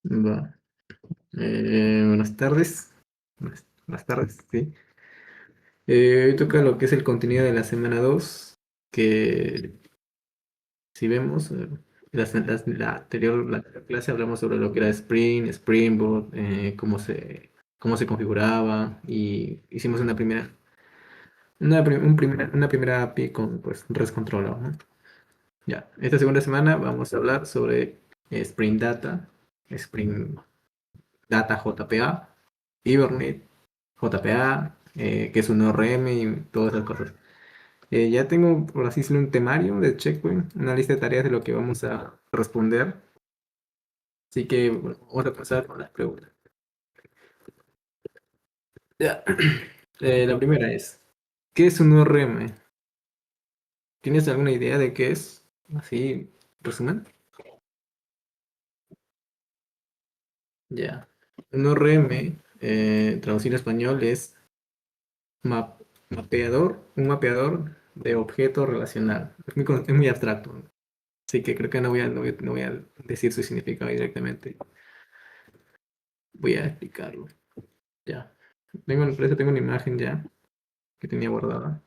Va. Buenas tardes. Buenas tardes, sí. Hoy toca lo que es el contenido de la semana 2 que si vemos, la anterior clase hablamos sobre lo que era Spring, Spring Boot, cómo se configuraba y hicimos una primera API con pues, REST Controller, ¿no? Ya, esta segunda semana vamos a hablar sobre Spring Data, Spring Data JPA, Hibernate, JPA, que es un ORM y todas esas cosas. Ya tengo, por así decirlo, un temario de Checkpoint, una lista de tareas de lo que vamos a responder. Así que bueno, vamos a pasar con las preguntas. Ya. La primera es, ¿qué es un ORM? ¿Tienes alguna idea de qué es? Así, resumen. Ya. Un ORM, traducido en español, es map- un mapeador de objeto relacional. Es muy abstracto. Así que creo que no voy a decir su significado directamente. Voy a explicarlo. Ya. Por eso tengo una imagen ya que tenía guardada.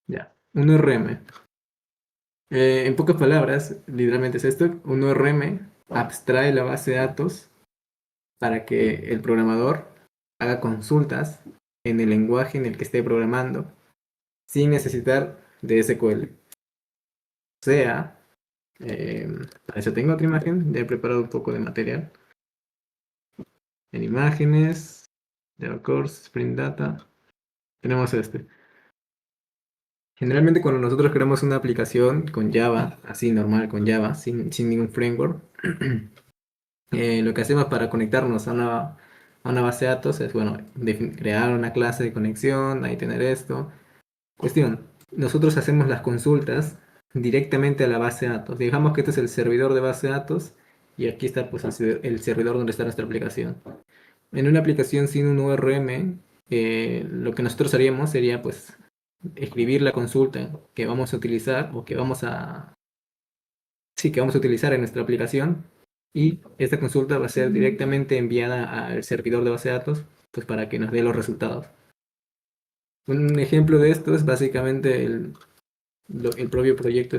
Ya. Un ORM. En pocas palabras, literalmente es esto. Un ORM abstrae la base de datos para que el programador haga consultas en el lenguaje en el que esté programando sin necesitar de SQL. O sea, para eso tengo otra imagen. Ya he preparado un poco de material. En imágenes, Java Course, Spring Data, tenemos este. Generalmente cuando nosotros creamos una aplicación con Java, así normal, con Java, sin ningún framework, lo que hacemos para conectarnos a una base de datos es, bueno, crear una clase de conexión, ahí tener esto. Cuestión, nosotros hacemos las consultas directamente a la base de datos. Digamos que este es el servidor de base de datos y aquí está pues el servidor donde está nuestra aplicación. En una aplicación sin un ORM, lo que nosotros haríamos sería pues escribir la consulta que vamos a utilizar o sí, que vamos a utilizar en nuestra aplicación y esta consulta va a ser directamente enviada al servidor de base de datos pues para que nos dé los resultados. Un ejemplo de esto es básicamente el propio proyecto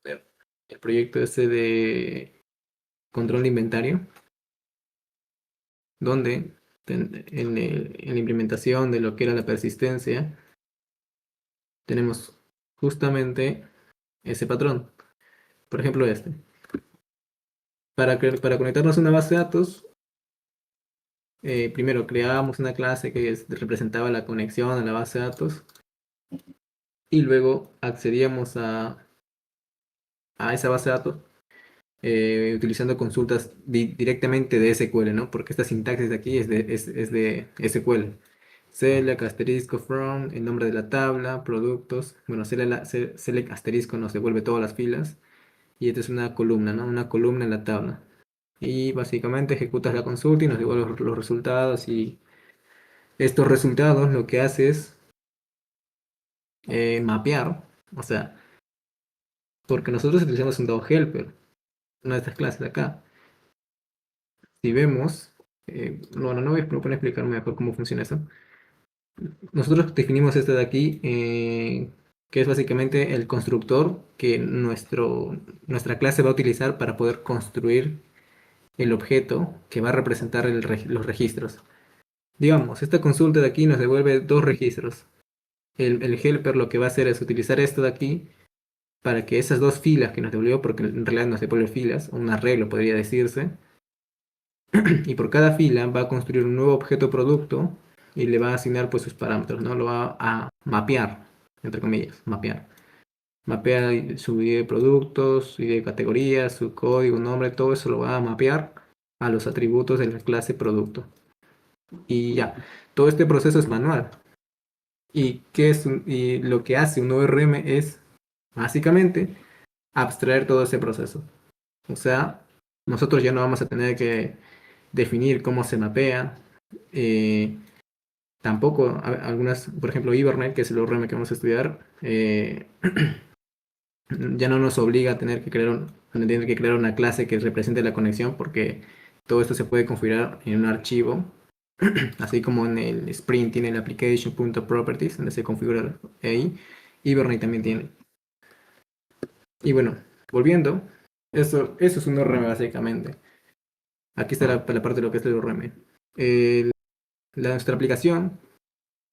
el proyecto de control de inventario, donde en la implementación de lo que era la persistencia, tenemos justamente ese patrón. Por ejemplo, este. Para conectarnos a una base de datos, primero creábamos una clase que representaba la conexión a la base de datos y luego accedíamos a esa base de datos utilizando consultas directamente de SQL, ¿no? Porque esta sintaxis de aquí es de SQL. Select asterisco from, el nombre de la tabla, productos. Bueno, select asterisco nos devuelve todas las filas. Y esta es una columna, ¿no? Una columna en la tabla. Y básicamente ejecutas la consulta y nos devuelve los resultados. Y estos resultados lo que hace es mapear. O sea, porque nosotros utilizamos un helper, una de estas clases de acá. Si vemos, bueno, no voy a proponer explicarme mejor cómo funciona eso. Nosotros definimos esto de aquí, que es básicamente el constructor que nuestra clase va a utilizar para poder construir el objeto que va a representar los registros. Digamos, esta consulta de aquí nos devuelve dos registros. El helper lo que va a hacer es utilizar esto de aquí para que esas dos filas que nos devolvió, porque en realidad nos devuelve filas, un arreglo podría decirse, y por cada fila va a construir un nuevo objeto producto y le va a asignar pues sus parámetros, ¿no? Lo va a mapear, entre comillas, mapear. Mapea su ID de productos, su ID de categorías, su código, nombre, todo eso lo va a mapear a los atributos de la clase producto. Y ya, todo este proceso es manual. Y lo que hace un ORM es básicamente abstraer todo ese proceso. O sea, nosotros ya no vamos a tener que definir cómo se mapea. eh, Tampoco algunas, por ejemplo, Hibernate, que es el ORM que vamos a estudiar, Ya no nos obliga a tener que crear una clase que represente la conexión, porque todo esto se puede configurar en un archivo, así como en el Spring tiene el application.properties, donde se configura ahí. Hibernate también tiene. Y bueno, volviendo, eso es un ORM básicamente. Aquí está la parte de lo que es el ORM. Nuestra aplicación,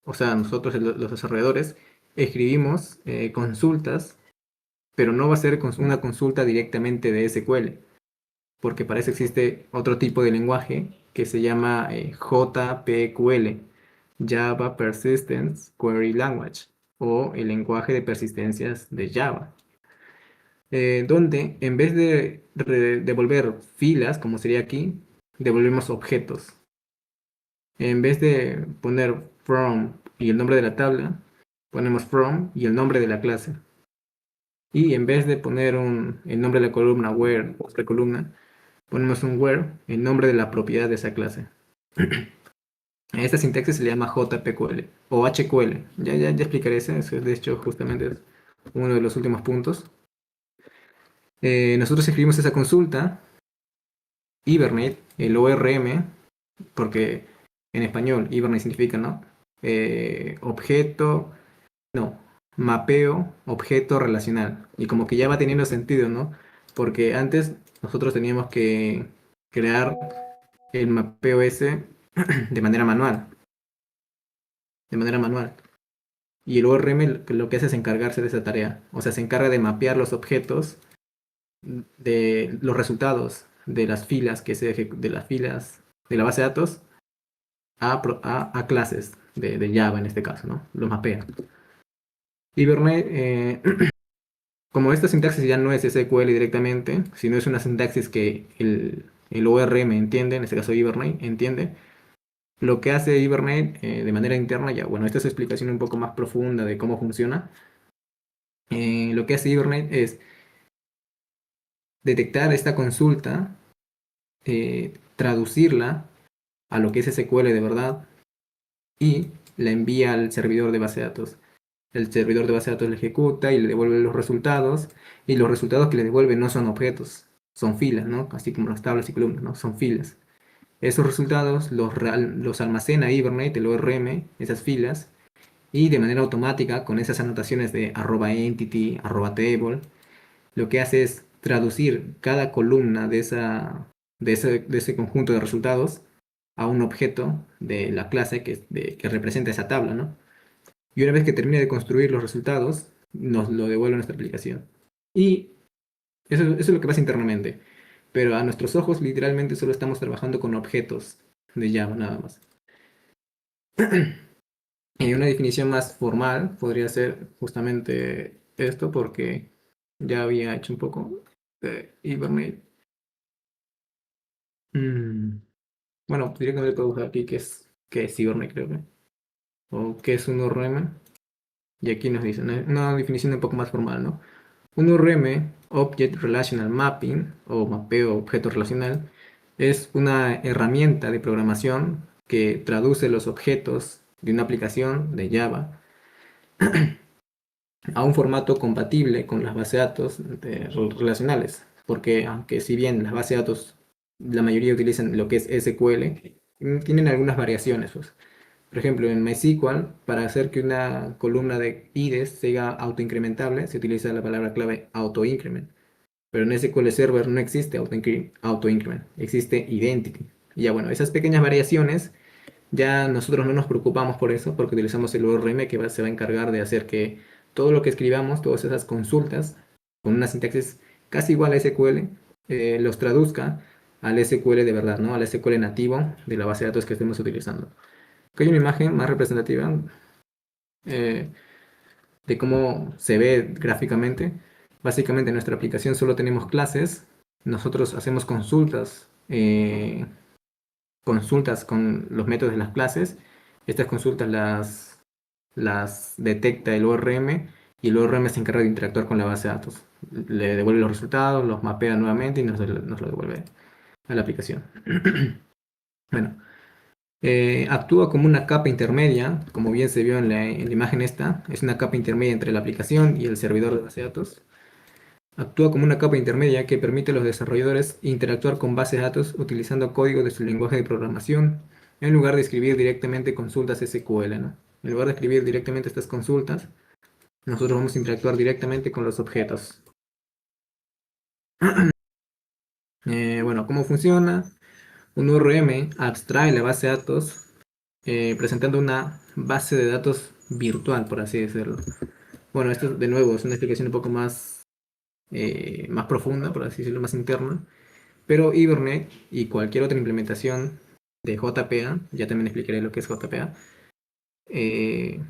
o sea, nosotros los desarrolladores, escribimos consultas, pero no va a ser una consulta directamente de SQL, porque para eso existe otro tipo de lenguaje que se llama JPQL, Java Persistence Query Language, o el lenguaje de persistencias de Java, donde en vez de devolver filas, como sería aquí, devolvemos objetos. En vez de poner from y el nombre de la tabla, ponemos from y el nombre de la clase. Y en vez de poner el nombre de la columna where, otra columna, ponemos un where, el nombre de la propiedad de esa clase. Esta sintaxis se le llama JPQL o HQL. Ya explicaré eso. De hecho, justamente es uno de los últimos puntos. Nosotros escribimos esa consulta, Hibernate, el ORM, porque en español Hibernate significa, ¿no? Objeto, no, mapeo, objeto relacional. Y como que ya va teniendo sentido, ¿no? Porque antes nosotros teníamos que crear el mapeo ese de manera manual. De manera manual. Y el ORM lo que hace es encargarse de esa tarea. O sea, se encarga de mapear los objetos de los resultados de las filas de las filas de la base de datos a clases de Java en este caso, ¿no? Los mapea. Hibernate, como esta sintaxis ya no es SQL directamente, sino es una sintaxis que el ORM entiende, en este caso Hibernate entiende, lo que hace Hibernate de manera interna, ya bueno, esta es explicación un poco más profunda de cómo funciona. Lo que hace Hibernate es detectar esta consulta, traducirla a lo que es SQL de verdad y la envía al servidor de base de datos. El servidor de base de datos la ejecuta y le devuelve los resultados, y los resultados que le devuelve no son objetos, son filas, ¿no? Así como las tablas y columnas, ¿no? Son filas. Esos resultados los almacena Hibernate, el ORM, esas filas, y de manera automática, con esas anotaciones de @entity, @table, lo que hace es traducir cada columna de ese conjunto de resultados a un objeto de la clase que representa esa tabla, ¿no? Y una vez que termine de construir los resultados, nos lo devuelve a nuestra aplicación. Y eso es lo que pasa internamente. Pero a nuestros ojos, literalmente, solo estamos trabajando con objetos de Java, nada más. Y una definición más formal podría ser justamente esto, porque ya había hecho un poco de Hibernate. Mm, Bueno, directamente puedo buscar aquí qué es Hibernate, creo que. O qué es un ORM. Y aquí nos dicen una definición un poco más formal, ¿no? Un ORM, Object Relational Mapping, o mapeo objeto relacional, es una herramienta de programación que traduce los objetos de una aplicación de Java a un formato compatible con las bases de datos relacionales. Porque aunque si bien las bases de datos, la mayoría utilizan lo que es SQL, tienen algunas variaciones, pues. Por ejemplo, en MySQL, para hacer que una columna de IDES sea autoincrementable, se utiliza la palabra clave autoincrement. Pero en SQL Server no existe autoincrement, existe identity. Y ya bueno, esas pequeñas variaciones, ya nosotros no nos preocupamos por eso, porque utilizamos el ORM que se va a encargar de hacer que todo lo que escribamos, todas esas consultas, con una sintaxis casi igual a SQL, los traduzca al SQL de verdad, ¿no? Al SQL nativo de la base de datos que estemos utilizando. Aquí hay una imagen más representativa eh, de cómo se ve gráficamente. Básicamente en nuestra aplicación solo tenemos clases. Nosotros hacemos consultas con los métodos de las clases. Estas consultas las detecta el ORM, y el ORM se encarga de interactuar con la base de datos. Le devuelve los resultados, los mapea nuevamente y nos lo devuelve a la aplicación. Bueno, actúa como una capa intermedia, como bien se vio en la imagen esta, es una capa intermedia entre la aplicación y el servidor de base de datos. Actúa como una capa intermedia que permite a los desarrolladores interactuar con bases de datos utilizando código de su lenguaje de programación en lugar de escribir directamente consultas SQL, ¿no? En lugar de escribir directamente estas consultas, nosotros vamos a interactuar directamente con los objetos. Bueno, ¿cómo funciona? Un URM abstrae la base de datos presentando una base de datos virtual, por así decirlo. Bueno, esto de nuevo es una explicación un poco más profunda, por así decirlo, más interna. Pero Hibernate y cualquier otra implementación de JPA, ya también explicaré lo que es JPA, eh,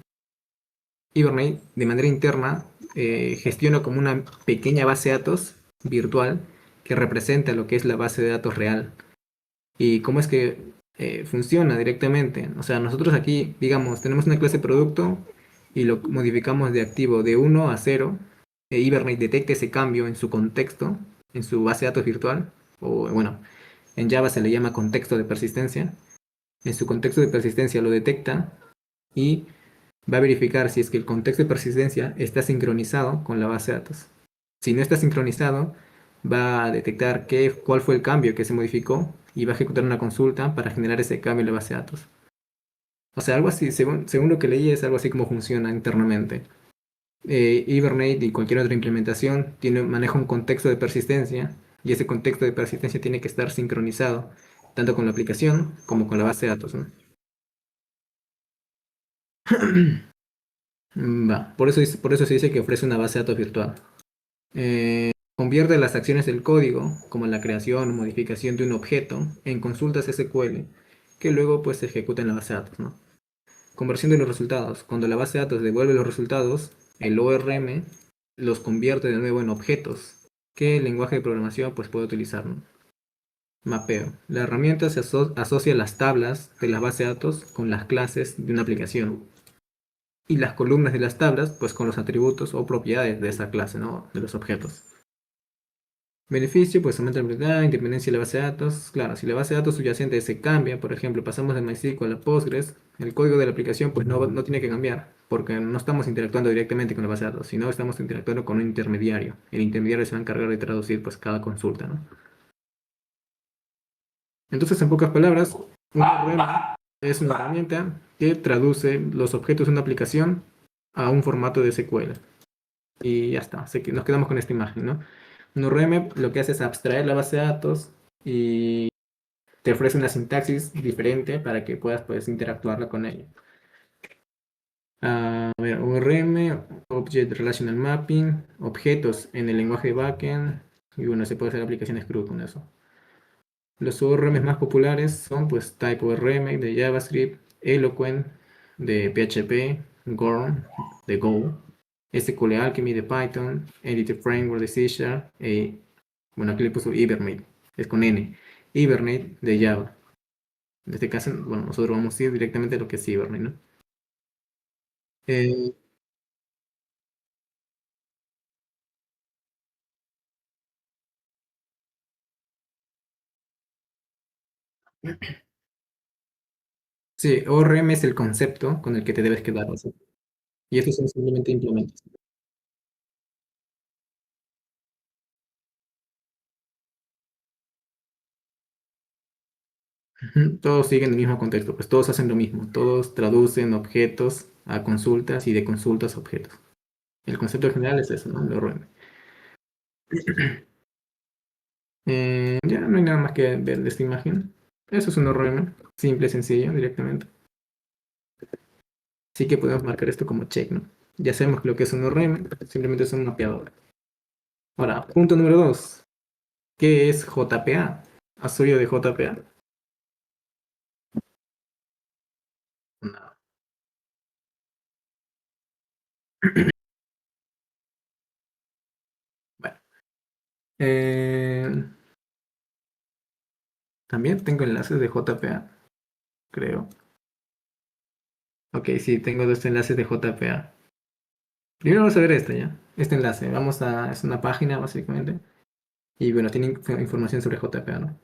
Hibernate de manera interna gestiona como una pequeña base de datos virtual que representa lo que es la base de datos real. ¿Y cómo es que funciona directamente? O sea, nosotros aquí, digamos, tenemos una clase producto y lo modificamos de activo de 1 a 0. Hibernate detecta ese cambio en su contexto, en su base de datos virtual, o bueno, en Java se le llama contexto de persistencia. En su contexto de persistencia lo detecta y va a verificar si es que el contexto de persistencia está sincronizado con la base de datos. Si no está sincronizado, va a detectar cuál fue el cambio que se modificó y va a ejecutar una consulta para generar ese cambio en la base de datos. O sea, algo así, según lo que leí, es algo así como funciona internamente. Hibernate y cualquier otra implementación maneja un contexto de persistencia y ese contexto de persistencia tiene que estar sincronizado tanto con la aplicación como con la base de datos, ¿no? por eso se dice que ofrece una base de datos virtual. Convierte las acciones del código, como la creación o modificación de un objeto, en consultas SQL, que luego pues se ejecuta en la base de datos, ¿no? Conversión de los resultados. Cuando la base de datos devuelve los resultados, el ORM los convierte de nuevo en objetos, que el lenguaje de programación pues puede utilizar, ¿no? Mapeo. La herramienta asocia las tablas de la base de datos con las clases de una aplicación y las columnas de las tablas pues con los atributos o propiedades de esa clase, ¿no? De los objetos. Beneficio, pues aumenta la velocidad, independencia de la base de datos. Claro, si la base de datos subyacente se cambia, por ejemplo, pasamos de MySQL a Postgres, el código de la aplicación pues no tiene que cambiar, porque no estamos interactuando directamente con la base de datos, sino estamos interactuando con un intermediario. El intermediario se va a encargar de traducir pues cada consulta, ¿no? Entonces, en pocas palabras, un ORM es una herramienta que traduce los objetos de una aplicación a un formato de SQL. Y ya está, así que nos quedamos con esta imagen, ¿no? Un ORM lo que hace es abstraer la base de datos y te ofrece una sintaxis diferente para que puedas pues, interactuarla con ella. A ver, ORM, Object Relational Mapping, objetos en el lenguaje de backend, y bueno, se puede hacer aplicaciones CRUD con eso. Los ORMs más populares son pues TypeORM de JavaScript, Eloquent de PHP, Gorm de Go, SQL Alchemy de Python, Editor Framework de C Sharp, bueno, aquí le puso Hibernate, es con N, Hibernate de Java. En este caso, bueno, nosotros vamos a ir directamente a lo que es Hibernate, ¿no? Eh, sí, ORM es el concepto con el que te debes quedar, ¿no? Y estos son simplemente implementos. Ujú, todos siguen el mismo contexto, pues todos hacen lo mismo, todos traducen objetos a consultas y de consultas a objetos. El concepto general es eso, ¿no? El ORM. Ya no hay nada más que ver de esta imagen. Eso es un ORM, simple, sencillo, directamente. Así que podemos marcar esto como check, ¿no? Ya sabemos lo que es un ORM, simplemente es un mapeador. Ahora, punto número 2. ¿Qué es JPA? ¿Has oído de JPA? No. Bueno, eh, también tengo enlaces de JPA, creo. Ok, sí, tengo dos enlaces de JPA. Primero vamos a ver este ya. Este enlace. Es una página básicamente. Y bueno, tiene información sobre JPA, ¿no?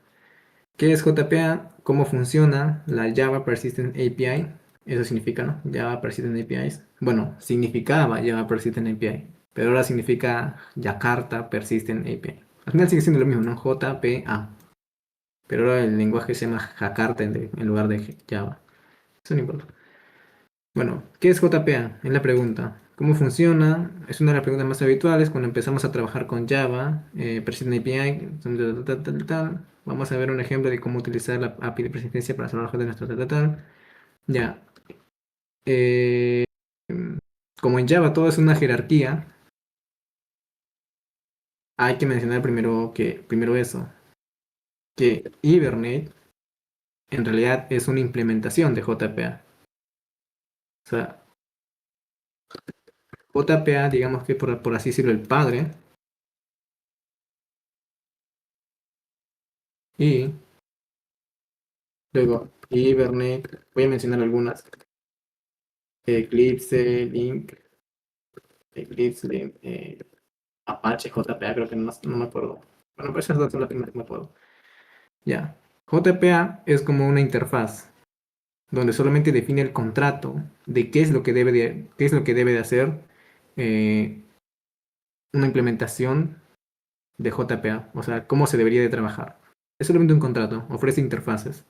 ¿Qué es JPA? ¿Cómo funciona la Java Persistent API? Eso significa, ¿no? Java Persistent APIs. Bueno, significaba Java Persistent API. pero ahora significa Jakarta Persistent API. Al final sigue siendo lo mismo, ¿no? JPA. Pero ahora el lenguaje se llama Jakarta en lugar de Java. Eso no importa. Bueno, ¿qué es JPA? Es la pregunta. ¿Cómo funciona? Es una de las preguntas más habituales cuando empezamos a trabajar con Java, Persistent API, tal. Vamos a ver un ejemplo de cómo utilizar la API de persistencia para trabajar de nuestro tal. Ya. Eh, como en Java todo es una jerarquía, hay que mencionar primero eso, que Hibernate en realidad es una implementación de JPA. O sea, JPA, digamos que por así decirlo, el padre, y luego Hibernate, voy a mencionar algunas, Eclipse, Link, Eclipse, Link, Apache, JPA, creo que no me acuerdo. Bueno, pues esas dos son las que no me acuerdo. Ya. JPA es como una interfaz donde solamente define el contrato de qué es lo que debe de hacer eh, una implementación de JPA, o sea, cómo se debería de trabajar. Es solamente un contrato, ofrece interfaces.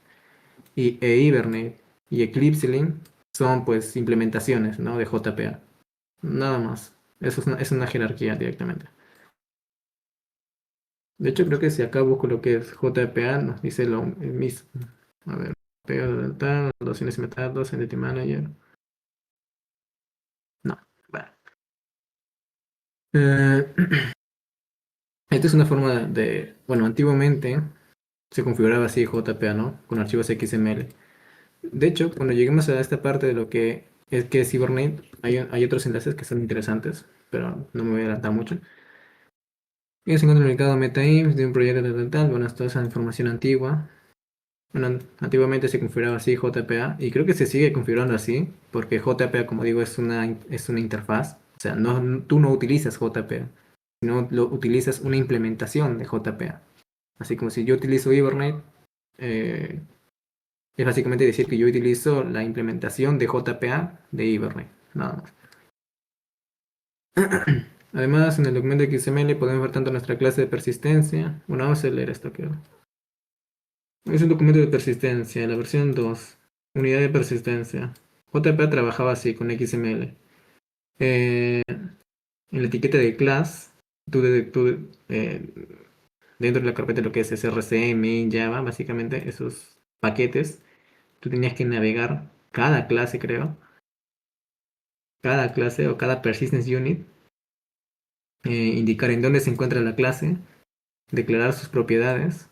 Y Hibernate y Eclipse Link son pues implementaciones, ¿no? De JPA. Nada más. Eso es una jerarquía directamente. De hecho, creo que si acá busco lo que es JPA, nos dice lo mismo. A ver, pega de tal, nociones y metadatos, Entity Manager. No, bueno. Eh, esta es una forma bueno, antiguamente se configuraba así JPA, ¿no? Con archivos XML. De hecho, cuando lleguemos a esta parte de lo que es Hibernate, hay otros enlaces que son interesantes, pero no me voy a adelantar mucho. Y se encuentra el mercado MetaInf de un proyecto tal. Bueno, toda esa información antigua. Bueno, antiguamente se configuraba así JPA y creo que se sigue configurando así, porque JPA, como digo, es una interfaz. O sea, tú no utilizas JPA, sino utilizas una implementación de JPA. Así como si yo utilizo Hibernate, eh, es básicamente decir que yo utilizo la implementación de JPA de Hibernate, nada más. Además, en el documento XML podemos ver tanto nuestra clase de persistencia. Bueno, vamos a leer esto que es un documento de persistencia, la versión 2, unidad de persistencia. JPA trabajaba así con XML. En la etiqueta de class, tú dentro de la carpeta de lo que es src, main, Java, básicamente esos paquetes, tú tenías que navegar cada clase, creo, cada clase o cada persistence unit, indicar en dónde se encuentra la clase, declarar sus propiedades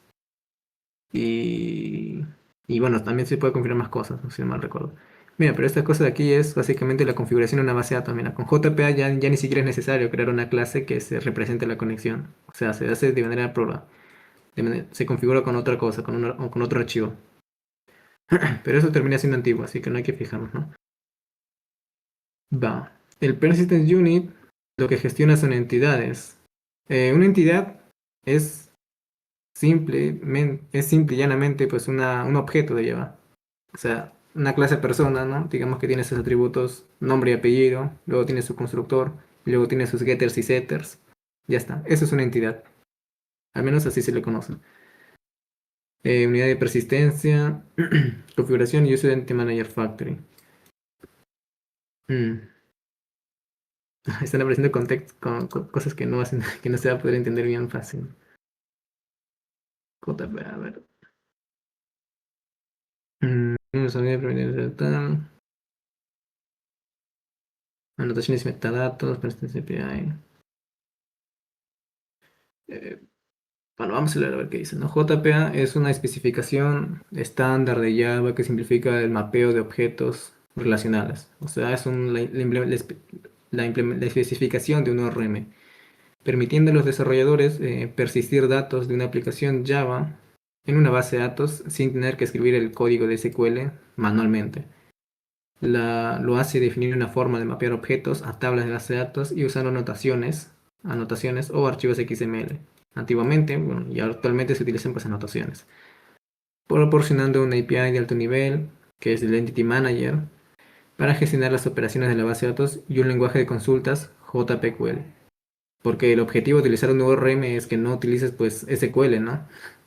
y, y bueno, también se puede configurar más cosas, no si no mal recuerdo. Mira, pero esta cosa de aquí es básicamente la configuración de una base de datos. Mira, con JPA ya ni siquiera es necesario crear una clase que se represente la conexión. O sea, se hace de manera prueba. Se configura con otra cosa, o con otro archivo. Pero eso termina siendo antiguo, así que no hay que fijarnos, ¿no? Va. El Persistence Unit lo que gestiona son entidades. Una entidad es es simple y llanamente pues un objeto de Java. O sea, una clase persona, ¿no? Digamos que tiene sus atributos nombre y apellido, luego tiene su constructor, y luego tiene sus getters y setters. Ya está, eso es una entidad. Al menos así se le conoce. Unidad de persistencia, configuración y User Entity Manager Factory. Mm. Están apareciendo con cosas que no hacen, que no se va a poder entender bien fácil. JP, a ver. Sonido de tal. Anotaciones y metadatos, persistencia API. Eh, bueno, vamos a leer a ver qué dice, ¿no? JPA es una especificación estándar de Java que simplifica el mapeo de objetos relacionales. O sea, es la especificación de un ORM, permitiendo a los desarrolladores persistir datos de una aplicación Java en una base de datos sin tener que escribir el código de SQL manualmente. Lo hace definir una forma de mapear objetos a tablas de base de datos y usando anotaciones o archivos XML. Antiguamente, bueno, y actualmente se utilizan pues anotaciones, proporcionando una API de alto nivel, que es el Entity Manager, para gestionar las operaciones de la base de datos y un lenguaje de consultas JPQL. Porque el objetivo de utilizar un ORM es que no utilices pues SQL, ¿no?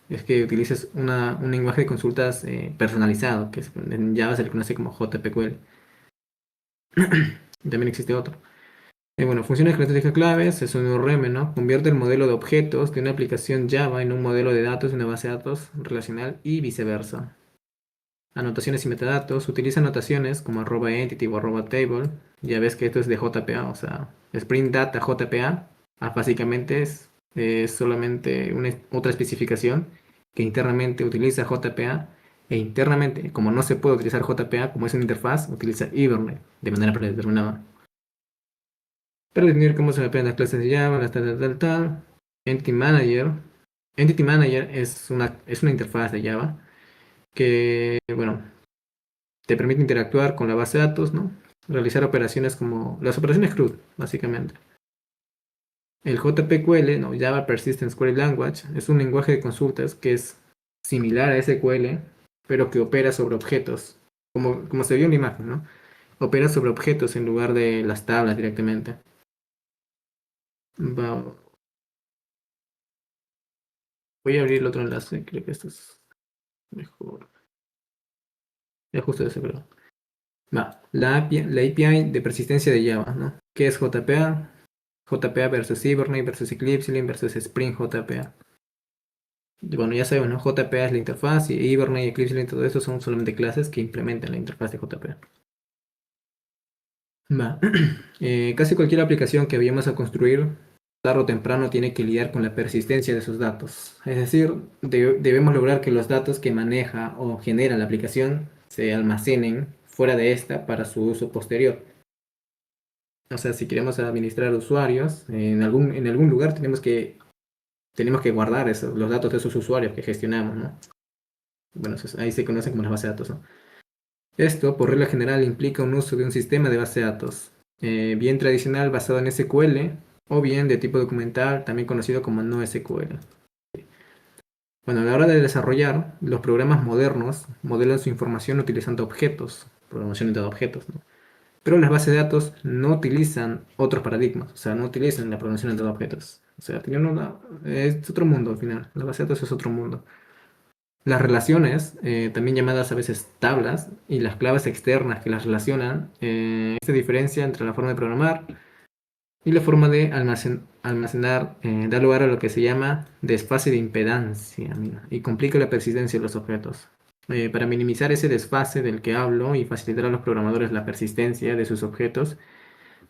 Es que utilices un lenguaje de consultas personalizado, que en Java se le conoce como JPQL. También existe otro. Bueno, funciones características claves es un ORM, ¿no? Convierte el modelo de objetos de una aplicación Java en un modelo de datos de una base de datos relacional y viceversa. Anotaciones y metadatos. Utiliza anotaciones como @entity o @table. Ya ves que esto es de JPA, o sea, Spring Data JPA. Básicamente es solamente otra especificación que internamente utiliza JPA e internamente, como no se puede utilizar JPA, como es una interfaz, utiliza Hibernate de manera predeterminada. Para definir cómo se mapean las clases de Java, las tal. Entity Manager. Entity Manager es una interfaz de Java que, bueno, te permite interactuar con la base de datos, ¿no? Realizar operaciones como las operaciones CRUD, básicamente. El JPQL, ¿no? Java Persistent Query Language, es un lenguaje de consultas que es similar a SQL, pero que opera sobre objetos, como se vio en la imagen, ¿no? Opera sobre objetos en lugar de las tablas directamente. Va- Voy a abrir el otro enlace, creo que esto es mejor. Es justo ese, pero. La API de persistencia de Java, ¿no? ¿Qué es JPA? JPA versus Hibernate versus Eclipse versus Spring JPA. Bueno, ya sabemos, ¿no? JPA es la interfaz y Hibernate y Eclipse y todo eso son solamente clases que implementan la interfaz de JPA. Va. Casi cualquier aplicación que vayamos a construir, tarde o temprano tiene que lidiar con la persistencia de sus datos. Es decir, debemos lograr que los datos que maneja o genera la aplicación se almacenen fuera de esta para su uso posterior. O sea, si queremos administrar usuarios, en algún lugar tenemos que guardar los datos de esos usuarios que gestionamos, ¿no? Bueno, ahí se conocen como las bases de datos, ¿no? Esto, por regla general, implica un uso de un sistema de base de datos, bien tradicional basado en SQL o bien de tipo documental, también conocido como no SQL. Bueno, a la hora de desarrollar, los programas modernos modelan su información utilizando objetos, programación de objetos, ¿no? Pero las bases de datos no utilizan otros paradigmas, o sea, no utilizan la programación de objetos. O sea, es otro mundo al final. La base de datos es otro mundo. Las relaciones, también llamadas a veces tablas, y las claves externas que las relacionan, esta diferencia entre la forma de programar y la forma de almacenar da lugar a lo que se llama desfase de impedancia, mira, y complica la persistencia de los objetos. Para minimizar ese desfase del que hablo y facilitar a los programadores la persistencia de sus objetos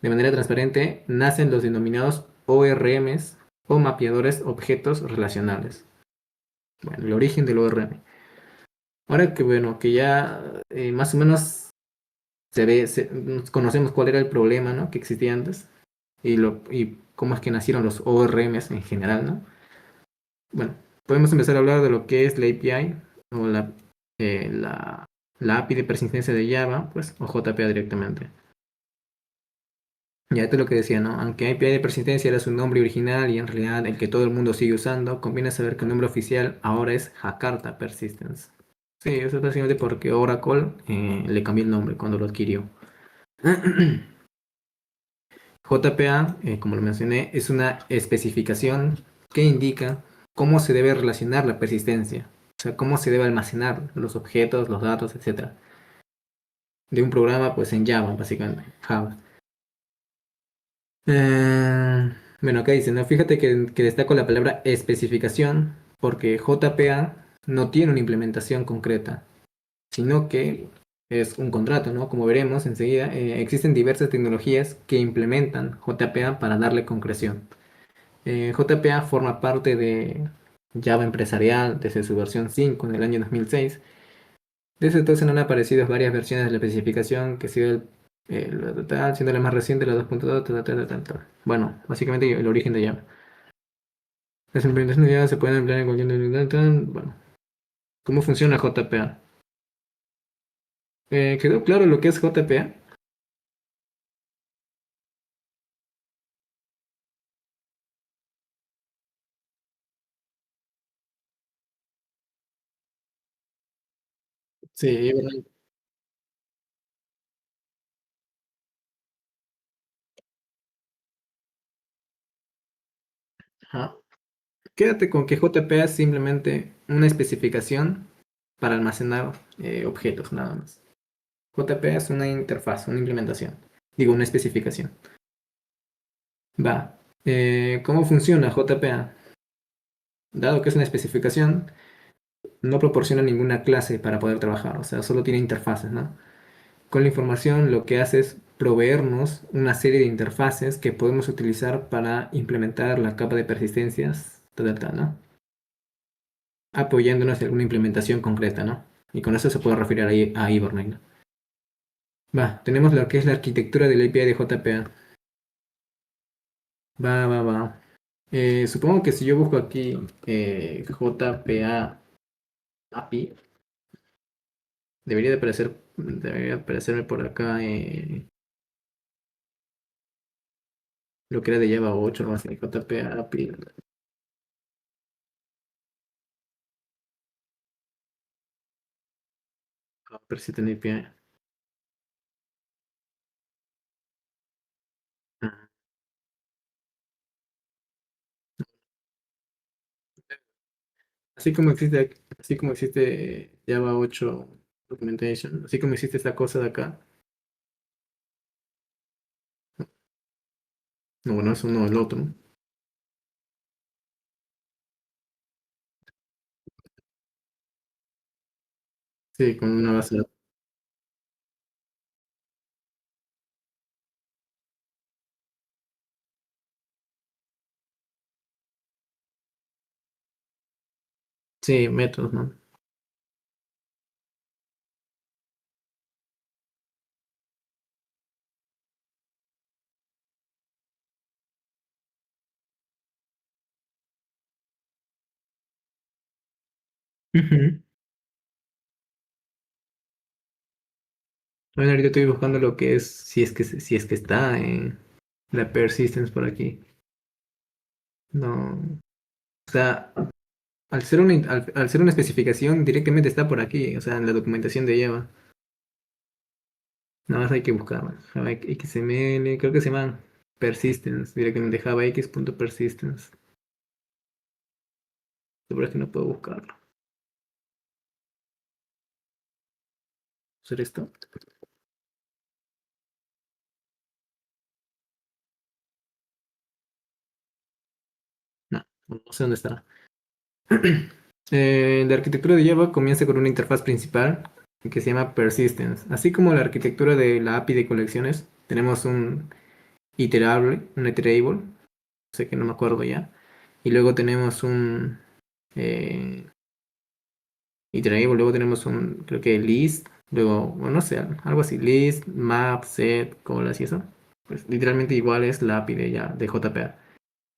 de manera transparente, nacen los denominados ORMs o mapeadores objetos relacionales. Bueno, el origen del ORM. Ahora que bueno, que ya más o menos conocemos cuál era el problema, ¿no? Que existía antes y cómo es que nacieron los ORMs en general, ¿no? Bueno, podemos empezar a hablar de lo que es la API o la API de persistencia de Java, pues, o JPA directamente. Ya esto es lo que decía, ¿no? Aunque API de persistencia era su nombre original y en realidad el que todo el mundo sigue usando, conviene saber que el nombre oficial ahora es Jakarta Persistence. Sí, eso es básicamente porque Oracle le cambió el nombre cuando lo adquirió. JPA, como lo mencioné, es una especificación que indica cómo se debe relacionar la persistencia, o sea, cómo se debe almacenar los objetos, los datos, etcétera, de un programa, pues en Java, básicamente, Java. Bueno, acá dice, ¿no? Fíjate que destaco la palabra especificación porque JPA no tiene una implementación concreta, sino que es un contrato, ¿no? Como veremos enseguida, existen diversas tecnologías que implementan JPA para darle concreción. JPA forma parte de Java empresarial desde su versión 5 en el año 2006. Desde entonces han aparecido varias versiones de la especificación que sigue siendo la más reciente, la 2.2, bueno, básicamente el origen de Java. Las implementaciones de Java se pueden emplear en cualquier. Bueno, ¿cómo funciona JPA? ¿Quedó claro lo que es JPA? Sí, bueno, Ajá. Quédate con que JPA es simplemente una especificación para almacenar objetos, nada más. JPA es una interfaz, una implementación. Digo, una especificación. Va. ¿Cómo funciona JPA? Dado que es una especificación, no proporciona ninguna clase para poder trabajar, o sea, solo tiene interfaces, ¿no? Con la información lo que hace es proveernos una serie de interfaces que podemos utilizar para implementar la capa de persistencias, ¿no? Apoyándonos en alguna implementación concreta, ¿no? Y con eso se puede referir ahí a Hibernate, ¿no? Va, tenemos lo que es la arquitectura del API de JPA. Va. Supongo que si yo busco aquí JPA API, debería aparecerme por acá lo que era de Java 8, no sé, JPA API. Persistent API. Ah, así como existe Java 8 Documentation, así como existe esta cosa de acá. No, bueno, eso no, el otro, ¿no? Sí, con una base de... Sí, métodos, ¿no? Ujú. Bueno, ahorita estoy buscando lo que es, si es que está en la persistence por aquí. No. O sea, al ser una especificación, directamente está por aquí, o sea, en la documentación de Java. Nada más hay que buscarla. Java XML, creo que se llama persistence, directamente javax.persistence. Seguro es que no puedo buscarlo. ¿Hacer esto? No, no sé dónde estará. La arquitectura de Java comienza con una interfaz principal que se llama persistence. Así como la arquitectura de la API de colecciones, tenemos un iterable, sé que no me acuerdo ya. Y luego tenemos un eh, iterable, luego tenemos un, creo que list, luego, bueno, no sé, algo así, list, map, set, colas y eso. Pues literalmente igual es la API de JPA.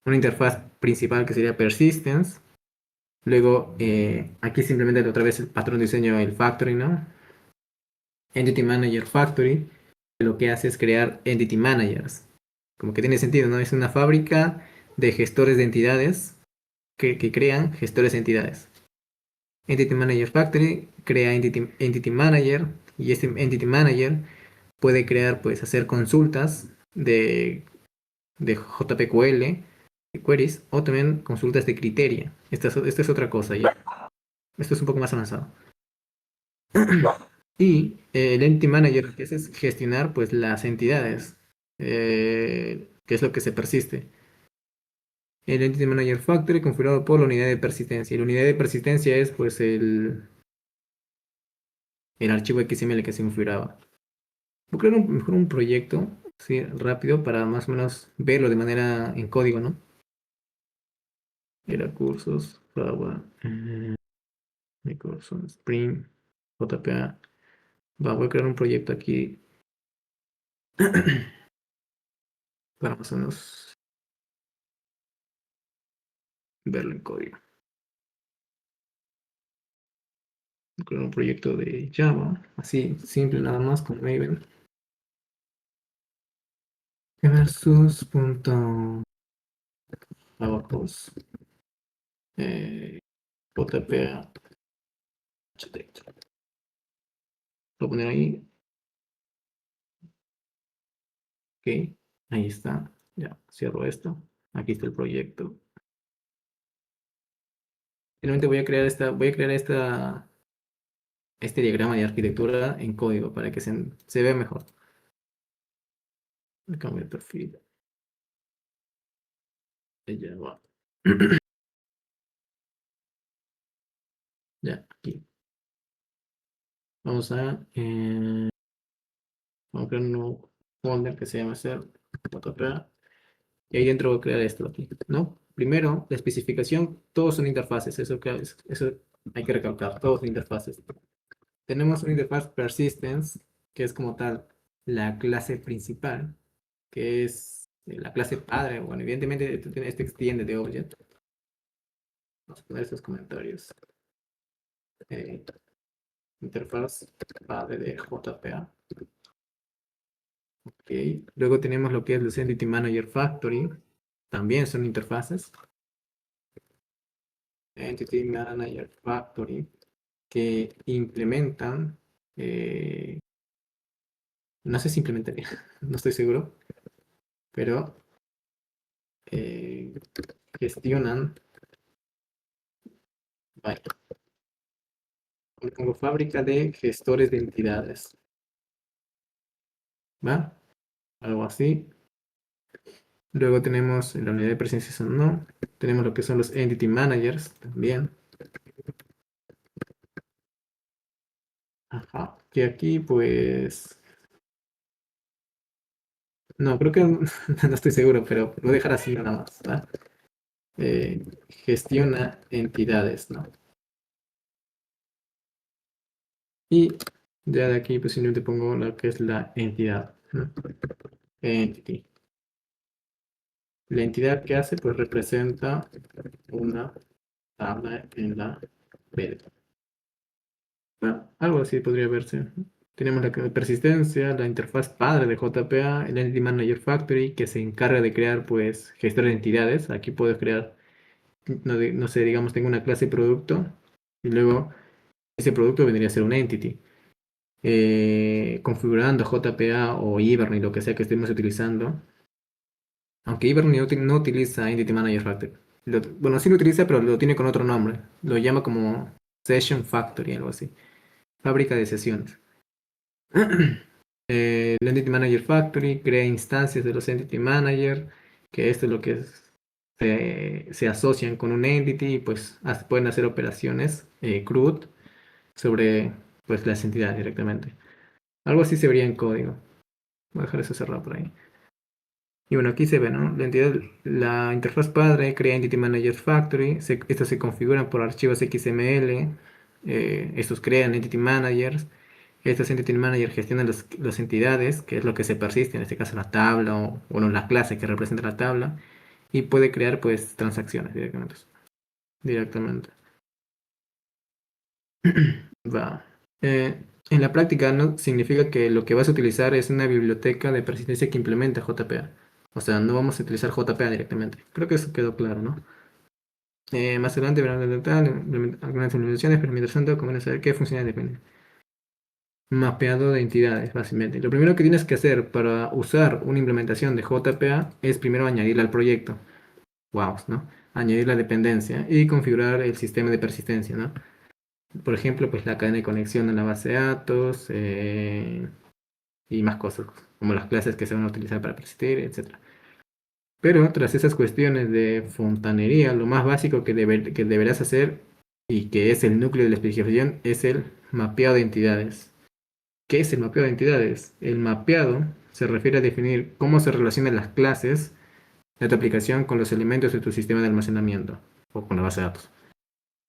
Una interfaz principal que sería persistence. Luego, aquí simplemente otra vez el patrón de diseño, el factory, ¿no? Entity Manager Factory, lo que hace es crear Entity Managers. Como que tiene sentido, ¿no? Es una fábrica de gestores de entidades que crean gestores de entidades. Entity Manager Factory crea Entity Manager y este Entity Manager puede crear, pues, hacer consultas de JPQL, de queries, o también consultas de criteria. Esta es otra cosa ya. Esto es un poco más avanzado. Y el Entity Manager lo que hace es gestionar, pues, las entidades, que es lo que se persiste. El Entity Manager Factory configurado por la unidad de persistencia. Y la unidad de persistencia es, pues, el archivo XML que se configuraba. Voy a crear mejor un proyecto, sí, rápido, para más o menos verlo de manera en código, ¿no? Era cursos, Java, Microsoft, Spring, JPA. Voy a crear un proyecto aquí para más o menos verlo en código. Voy a crear un proyecto de Java, así, simple nada más, con Maven. Versus punto abacus, JPA architecture. Lo voy a poner ahí, ok, ahí está. Ya, cierro esto. Aquí está el proyecto. Finalmente este diagrama de arquitectura en código para que se vea mejor. El cambio de perfil. Ya va. Ya, aquí. Vamos a, vamos a crear un nuevo folder que se llama ser JPA. Y ahí dentro voy a crear esto aquí, ¿no? Primero, la especificación, todos son interfaces, eso hay que recalcar, todos son interfaces. Tenemos una interfaz persistence, que es como tal la clase principal, que es la clase padre. Bueno, evidentemente este extiende de object. Vamos a poner esos comentarios. Eh, interfaz padre de JPA. Ok. Luego tenemos lo que es los Entity Manager Factory. También son interfaces. Entity Manager Factory que implementan, no sé si implementaría, no estoy seguro, pero eh, gestionan, vaya, como fábrica de gestores de entidades, ¿va? Algo así. Luego tenemos la unidad de presencia, no. Tenemos lo que son los Entity Managers también. Ajá. Que aquí pues... No, creo que no estoy seguro, pero lo voy a dejar así nada más, ¿va? Gestiona entidades, ¿no? Y ya de aquí pues simplemente pongo lo que es la entidad, ¿no? Entity. La entidad que hace pues representa una tabla en la red. Bueno, algo así podría verse. Tenemos la persistencia, la interfaz padre de JPA, el Entity Manager Factory que se encarga de crear pues gestor de entidades. Aquí puedo crear, no sé, digamos tengo una clase producto y luego ese producto vendría a ser un entity. Configurando JPA o Hibernate, lo que sea que estemos utilizando. Aunque Hibernate no utiliza Entity Manager Factory. Bueno, sí lo utiliza, pero lo tiene con otro nombre. Lo llama como Session Factory, algo así. Fábrica de sesiones. El Entity Manager Factory crea instancias de los Entity Manager, que esto es lo que se asocian con un entity y pues pueden hacer operaciones CRUD sobre pues las entidades directamente. Algo así se vería en código. Voy a dejar eso cerrado por ahí. Y bueno, aquí se ve, ¿no? La interfaz padre crea Entity Manager Factory. Estos se configuran por archivos XML. Estos crean Entity Managers. Estos Entity Managers gestionan las entidades, que es lo que se persiste, en este caso la tabla o bueno, la clase que representa la tabla. Y puede crear pues transacciones directamente. Directamente. Va. En la práctica no significa que lo que vas a utilizar es una biblioteca de persistencia que implementa JPA. O sea, no vamos a utilizar JPA directamente. Creo que eso quedó claro, ¿no? Más adelante verán algunas implementaciones, pero mientras tanto conviene saber qué funciones dependen. Mapeado de entidades, básicamente. Lo primero que tienes que hacer para usar una implementación de JPA es primero añadirla al proyecto. Wow, ¿no? Añadir la dependencia y configurar el sistema de persistencia, ¿no? Por ejemplo, pues la cadena de conexión a la base de datos y más cosas, como las clases que se van a utilizar para persistir, etcétera. Pero tras esas cuestiones de fontanería, lo más básico que deberás hacer y que es el núcleo de la especificación es el mapeado de entidades. ¿Qué es el mapeado de entidades? El mapeado se refiere a definir cómo se relacionan las clases de tu aplicación con los elementos de tu sistema de almacenamiento o con la base de datos.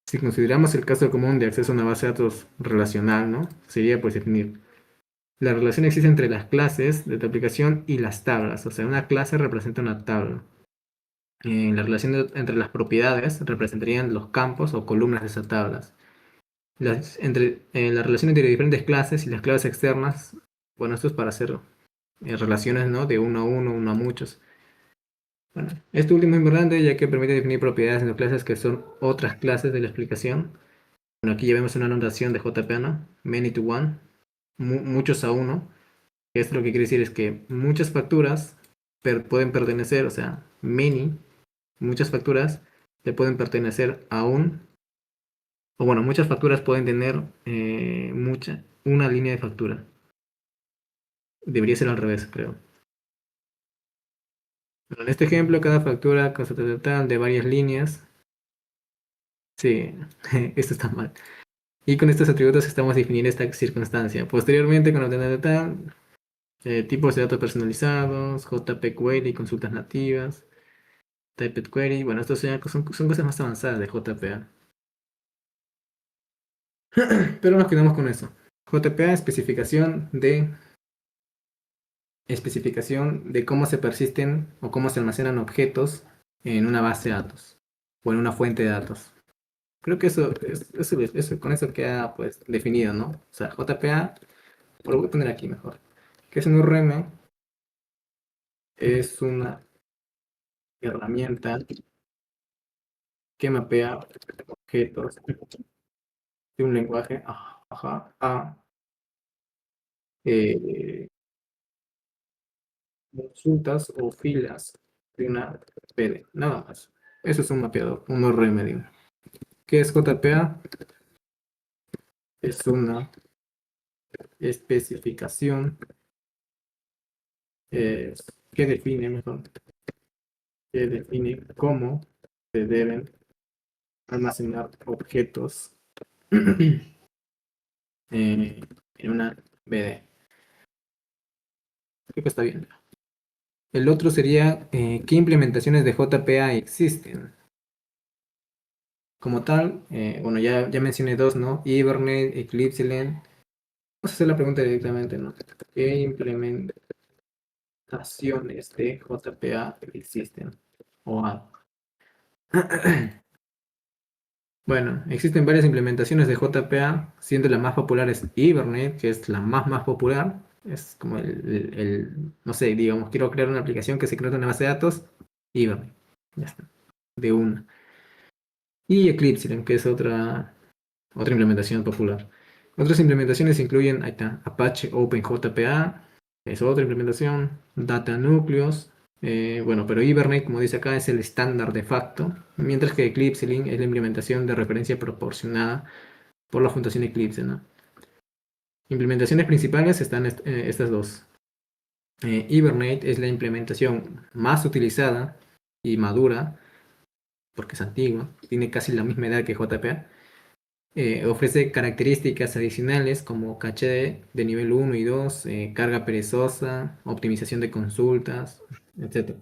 Si consideramos el caso común de acceso a una base de datos relacional, ¿no? Sería pues definir la relación existe entre las clases de tu aplicación y las tablas. O sea, una clase representa una tabla. La relación entre las propiedades representarían los campos o columnas de esas tablas. La relación entre diferentes clases y las claves externas, bueno, esto es para hacer relaciones, ¿no? De uno a muchos. Bueno, esto último es importante ya que permite definir propiedades en las clases que son otras clases de la explicación. Bueno, aquí ya vemos una notación de JP, ¿no? Many to one, muchos a uno. Esto lo que quiere decir es que muchas facturas pueden pertenecer, o sea, muchas facturas le pueden pertenecer a un O bueno, muchas facturas pueden tener una línea de factura. Debería ser al revés, creo. Pero en este ejemplo, cada factura consta de varias líneas. Sí, esto está mal. Y con estos atributos estamos definiendo esta circunstancia. Posteriormente, con tipos de datos personalizados, JP Query, consultas nativas, Typed Query. Bueno, estos son cosas más avanzadas de JPA. Pero nos quedamos con eso. JPA, especificación de cómo se persisten o cómo se almacenan objetos en una base de datos o en una fuente de datos. Creo que con eso queda pues definido, ¿no? O sea, JPA, lo voy a poner aquí mejor, que es un URM, es una herramienta que mapea objetos de un lenguaje a eh, consultas o filas de una PD, nada más. Eso es un mapeador, un URM, digo. ¿Qué es JPA? Es una especificación eh, que define, mejor, que define cómo se deben almacenar objetos en una BD. Creo que está bien. El otro sería qué implementaciones de JPA existen. Como tal, bueno, ya mencioné dos, ¿no? Hibernate, Eclipse. Vamos a hacer la pregunta directamente, ¿no? ¿Qué implementaciones de JPA existen? O hay? Bueno, existen varias implementaciones de JPA, siendo la más popular es Hibernate, que es la más popular. Es como no sé, digamos, quiero crear una aplicación que se crea una base de datos, Hibernate. Ya está, de una. Y Eclipse, que es otra implementación popular. Otras implementaciones incluyen, ahí está, Apache OpenJPA, es otra implementación, Data Nucleus, bueno, pero Hibernate, como dice acá, es el estándar de facto, mientras que Eclipse es la implementación de referencia proporcionada por la Fundación Eclipse, ¿no? Implementaciones principales están estas dos. Hibernate es la implementación más utilizada y madura, porque es antigua, tiene casi la misma edad que JPA. Ofrece características adicionales como caché de nivel 1 y 2, carga perezosa, optimización de consultas, etc.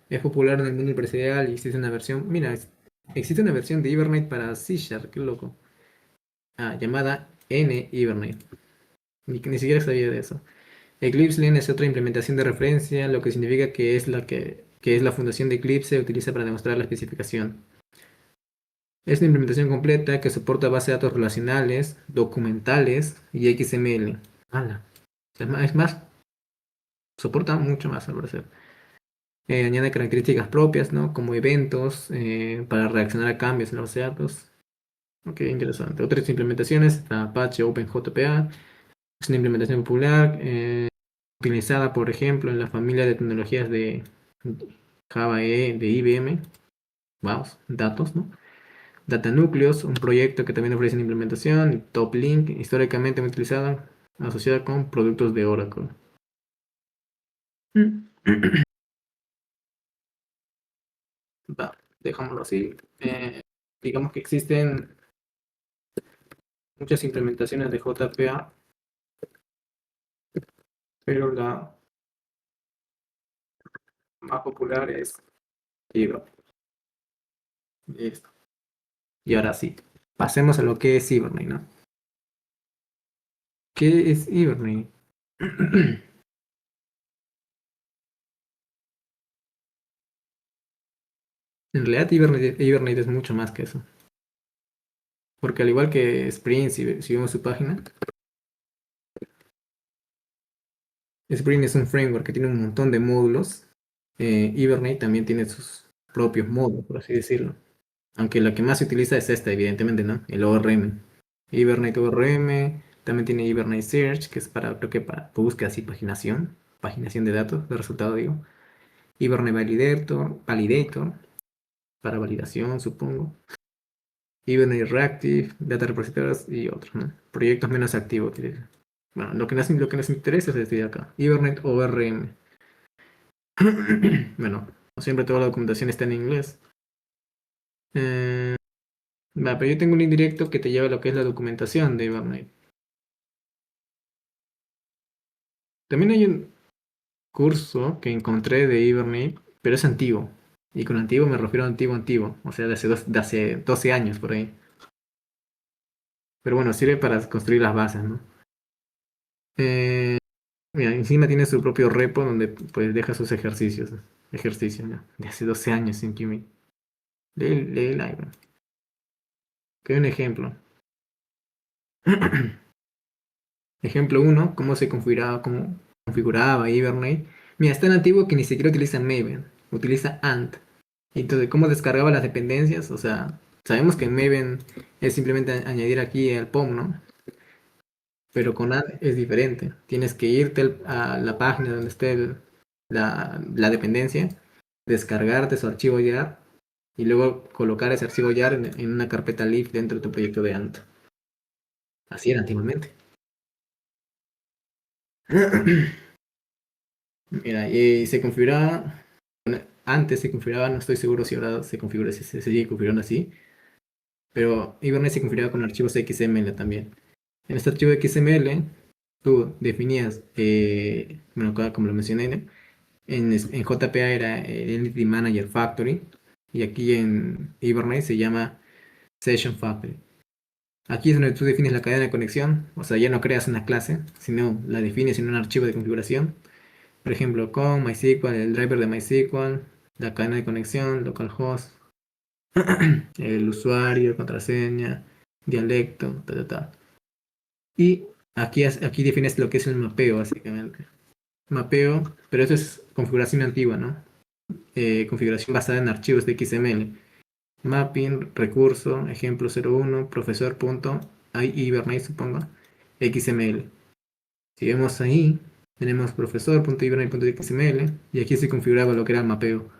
Es popular en el mundo empresarial y existe una versión, mira, existe una versión de Hibernate para C Sharp, qué loco, llamada N-Hibernate. Ni siquiera sabía de eso. Eclipse es otra implementación de referencia, lo que significa que es la fundación de Eclipse utiliza para demostrar la especificación. Es una implementación completa que soporta bases de datos relacionales, documentales y XML. ¡Hala! Es más, soporta mucho más al parecer. Añade características propias, ¿no? Como eventos para reaccionar a cambios en los datos. Ok, interesante. Otras implementaciones, está Apache OpenJPA. Es una implementación popular utilizada, por ejemplo, en la familia de tecnologías de Java E de IBM. Vamos, datos, ¿no? Data Nucleus, un proyecto que también ofrece implementación. Top Link, históricamente muy utilizada, asociada con productos de Oracle. Va, dejámoslo así. Digamos que existen muchas implementaciones de JPA, pero la más popular es Hibernate. Listo. Y ahora sí, pasemos a lo que es Hibernate, ¿no? ¿Qué es Hibernate? En realidad Hibernate es mucho más que eso. Porque al igual que Spring, si vemos su página, Spring es un framework que tiene un montón de módulos. Hibernate también tiene sus propios módulos, por así decirlo. Aunque la que más se utiliza es esta, evidentemente, ¿no? El ORM. Hibernate ORM. También tiene Hibernate Search, que es creo que para búsquedas y paginación de datos, de resultado, digo. Hibernate Validator, para validación, supongo. Hibernate Reactive, Data Repositories y otros, ¿no? Proyectos menos activos. Bueno, lo que nos interesa es decir acá, Hibernate ORM. Bueno, no siempre toda la documentación está en inglés. Pero yo tengo un indirecto que te lleva a lo que es la documentación de Hibernate. También hay un curso que encontré de Hibernate, pero es antiguo. Y con antiguo me refiero a antiguo, antiguo. O sea, de hace 12 años por ahí. Pero bueno, sirve para construir las bases, ¿no? Eh, Mira, encima tiene su propio repo donde pues deja sus ejercicios. Ejercicios, ¿no? De hace 12 años en Kimi. Lee el libro. Que hay un ejemplo. Ejemplo uno, cómo configuraba Hibernate. Mira, es tan antiguo que ni siquiera utiliza Maven, utiliza Ant. Entonces, ¿cómo descargaba las dependencias? O sea, sabemos que en Maven es simplemente añadir aquí al POM, ¿no? Pero con Ant es diferente. Tienes que irte a la página donde esté la dependencia, descargarte su archivo YAR y luego colocar ese archivo YAR en una carpeta lib dentro de tu proyecto de Ant. Así era antiguamente. Mira, y se configuraba, bueno, antes se configuraba, no estoy seguro si ahora se configura, si se sigue configurando así, pero Hibernate se configuraba con archivos XML también. En este archivo XML, tú definías, bueno, como lo mencioné, ¿no? En JPA era el Entity Manager Factory, y aquí en Hibernate se llama Session Factory. Aquí es donde tú defines la cadena de conexión, o sea, ya no creas una clase, sino la defines en un archivo de configuración. Por ejemplo, con MySQL, el driver de MySQL, la cadena de conexión, localhost, el usuario, contraseña, dialecto, tal, tal, tal. Y aquí defines lo que es el mapeo, básicamente. Mapeo, pero eso es configuración antigua, ¿no? Configuración basada en archivos de XML. Mapping, recurso, ejemplo 01, profesor. Hibernate, supongo, XML. Si vemos ahí, tenemos profesor.hibernate.xml y aquí se configuraba lo que era el mapeo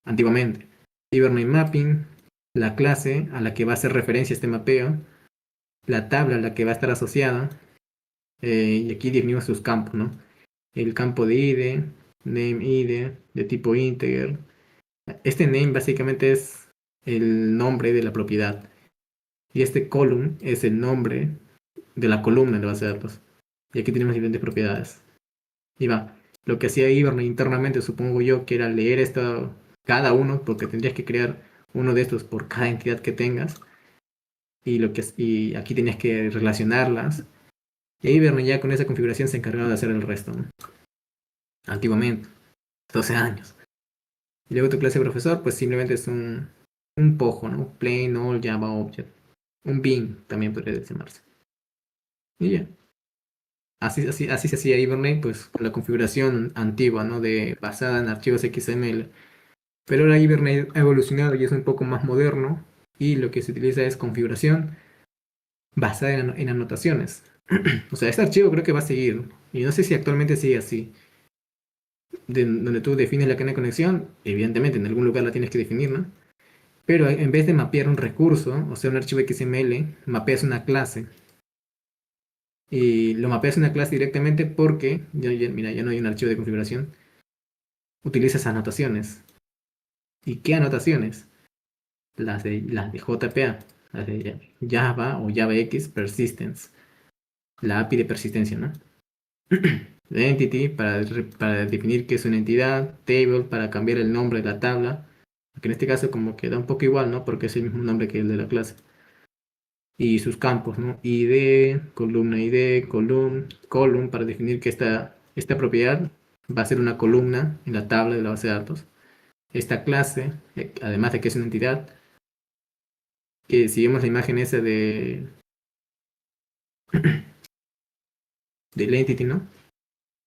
antiguamente. Hibernate Mapping, la clase a la que va a hacer referencia este mapeo, la tabla a la que va a estar asociada, y aquí definimos sus campos, ¿no? El campo de ID, name ID, de tipo integer. Este name básicamente es el nombre de la propiedad y este column es el nombre de la columna de la base de datos. Y aquí tenemos diferentes propiedades. Y va, lo que hacía Hibernate internamente, supongo yo, que era leer esto, cada uno, porque tendrías que crear uno de estos por cada entidad que tengas, y aquí tenías que relacionarlas. Y Hibernate ya con esa configuración se encargaba de hacer el resto, ¿no? Antiguamente, 12 años. Y luego tu clase de profesor, pues simplemente es un pojo, ¿no? Plain old Java Object. Un bin también podría llamarse. Y ya. Así se hacía Hibernate, pues con la configuración antigua, ¿no? Basada en archivos XML. Pero ahora Hibernate ha evolucionado y es un poco más moderno. Y lo que se utiliza es configuración basada en anotaciones. O sea, este archivo creo que va a seguir. Y no sé si actualmente sigue así. Donde tú defines la cadena de conexión, evidentemente en algún lugar la tienes que definir, ¿no? Pero en vez de mapear un recurso, o sea, un archivo XML, mapeas una clase. Y lo mapeas una clase directamente porque, mira, ya no hay un archivo de configuración. Utilizas anotaciones. ¿Y qué anotaciones? Las de JPA, las de Java o JavaX Persistence, la API de persistencia, ¿no? Entity para definir qué es una entidad, table para cambiar el nombre de la tabla, que en este caso como que da un poco igual, ¿no? Porque es el mismo nombre que el de la clase. Y sus campos, ¿no? ID, column para definir que esta propiedad va a ser una columna en la tabla de la base de datos. Esta clase, además de que es una entidad, que si vemos la imagen esa del entity, ¿no?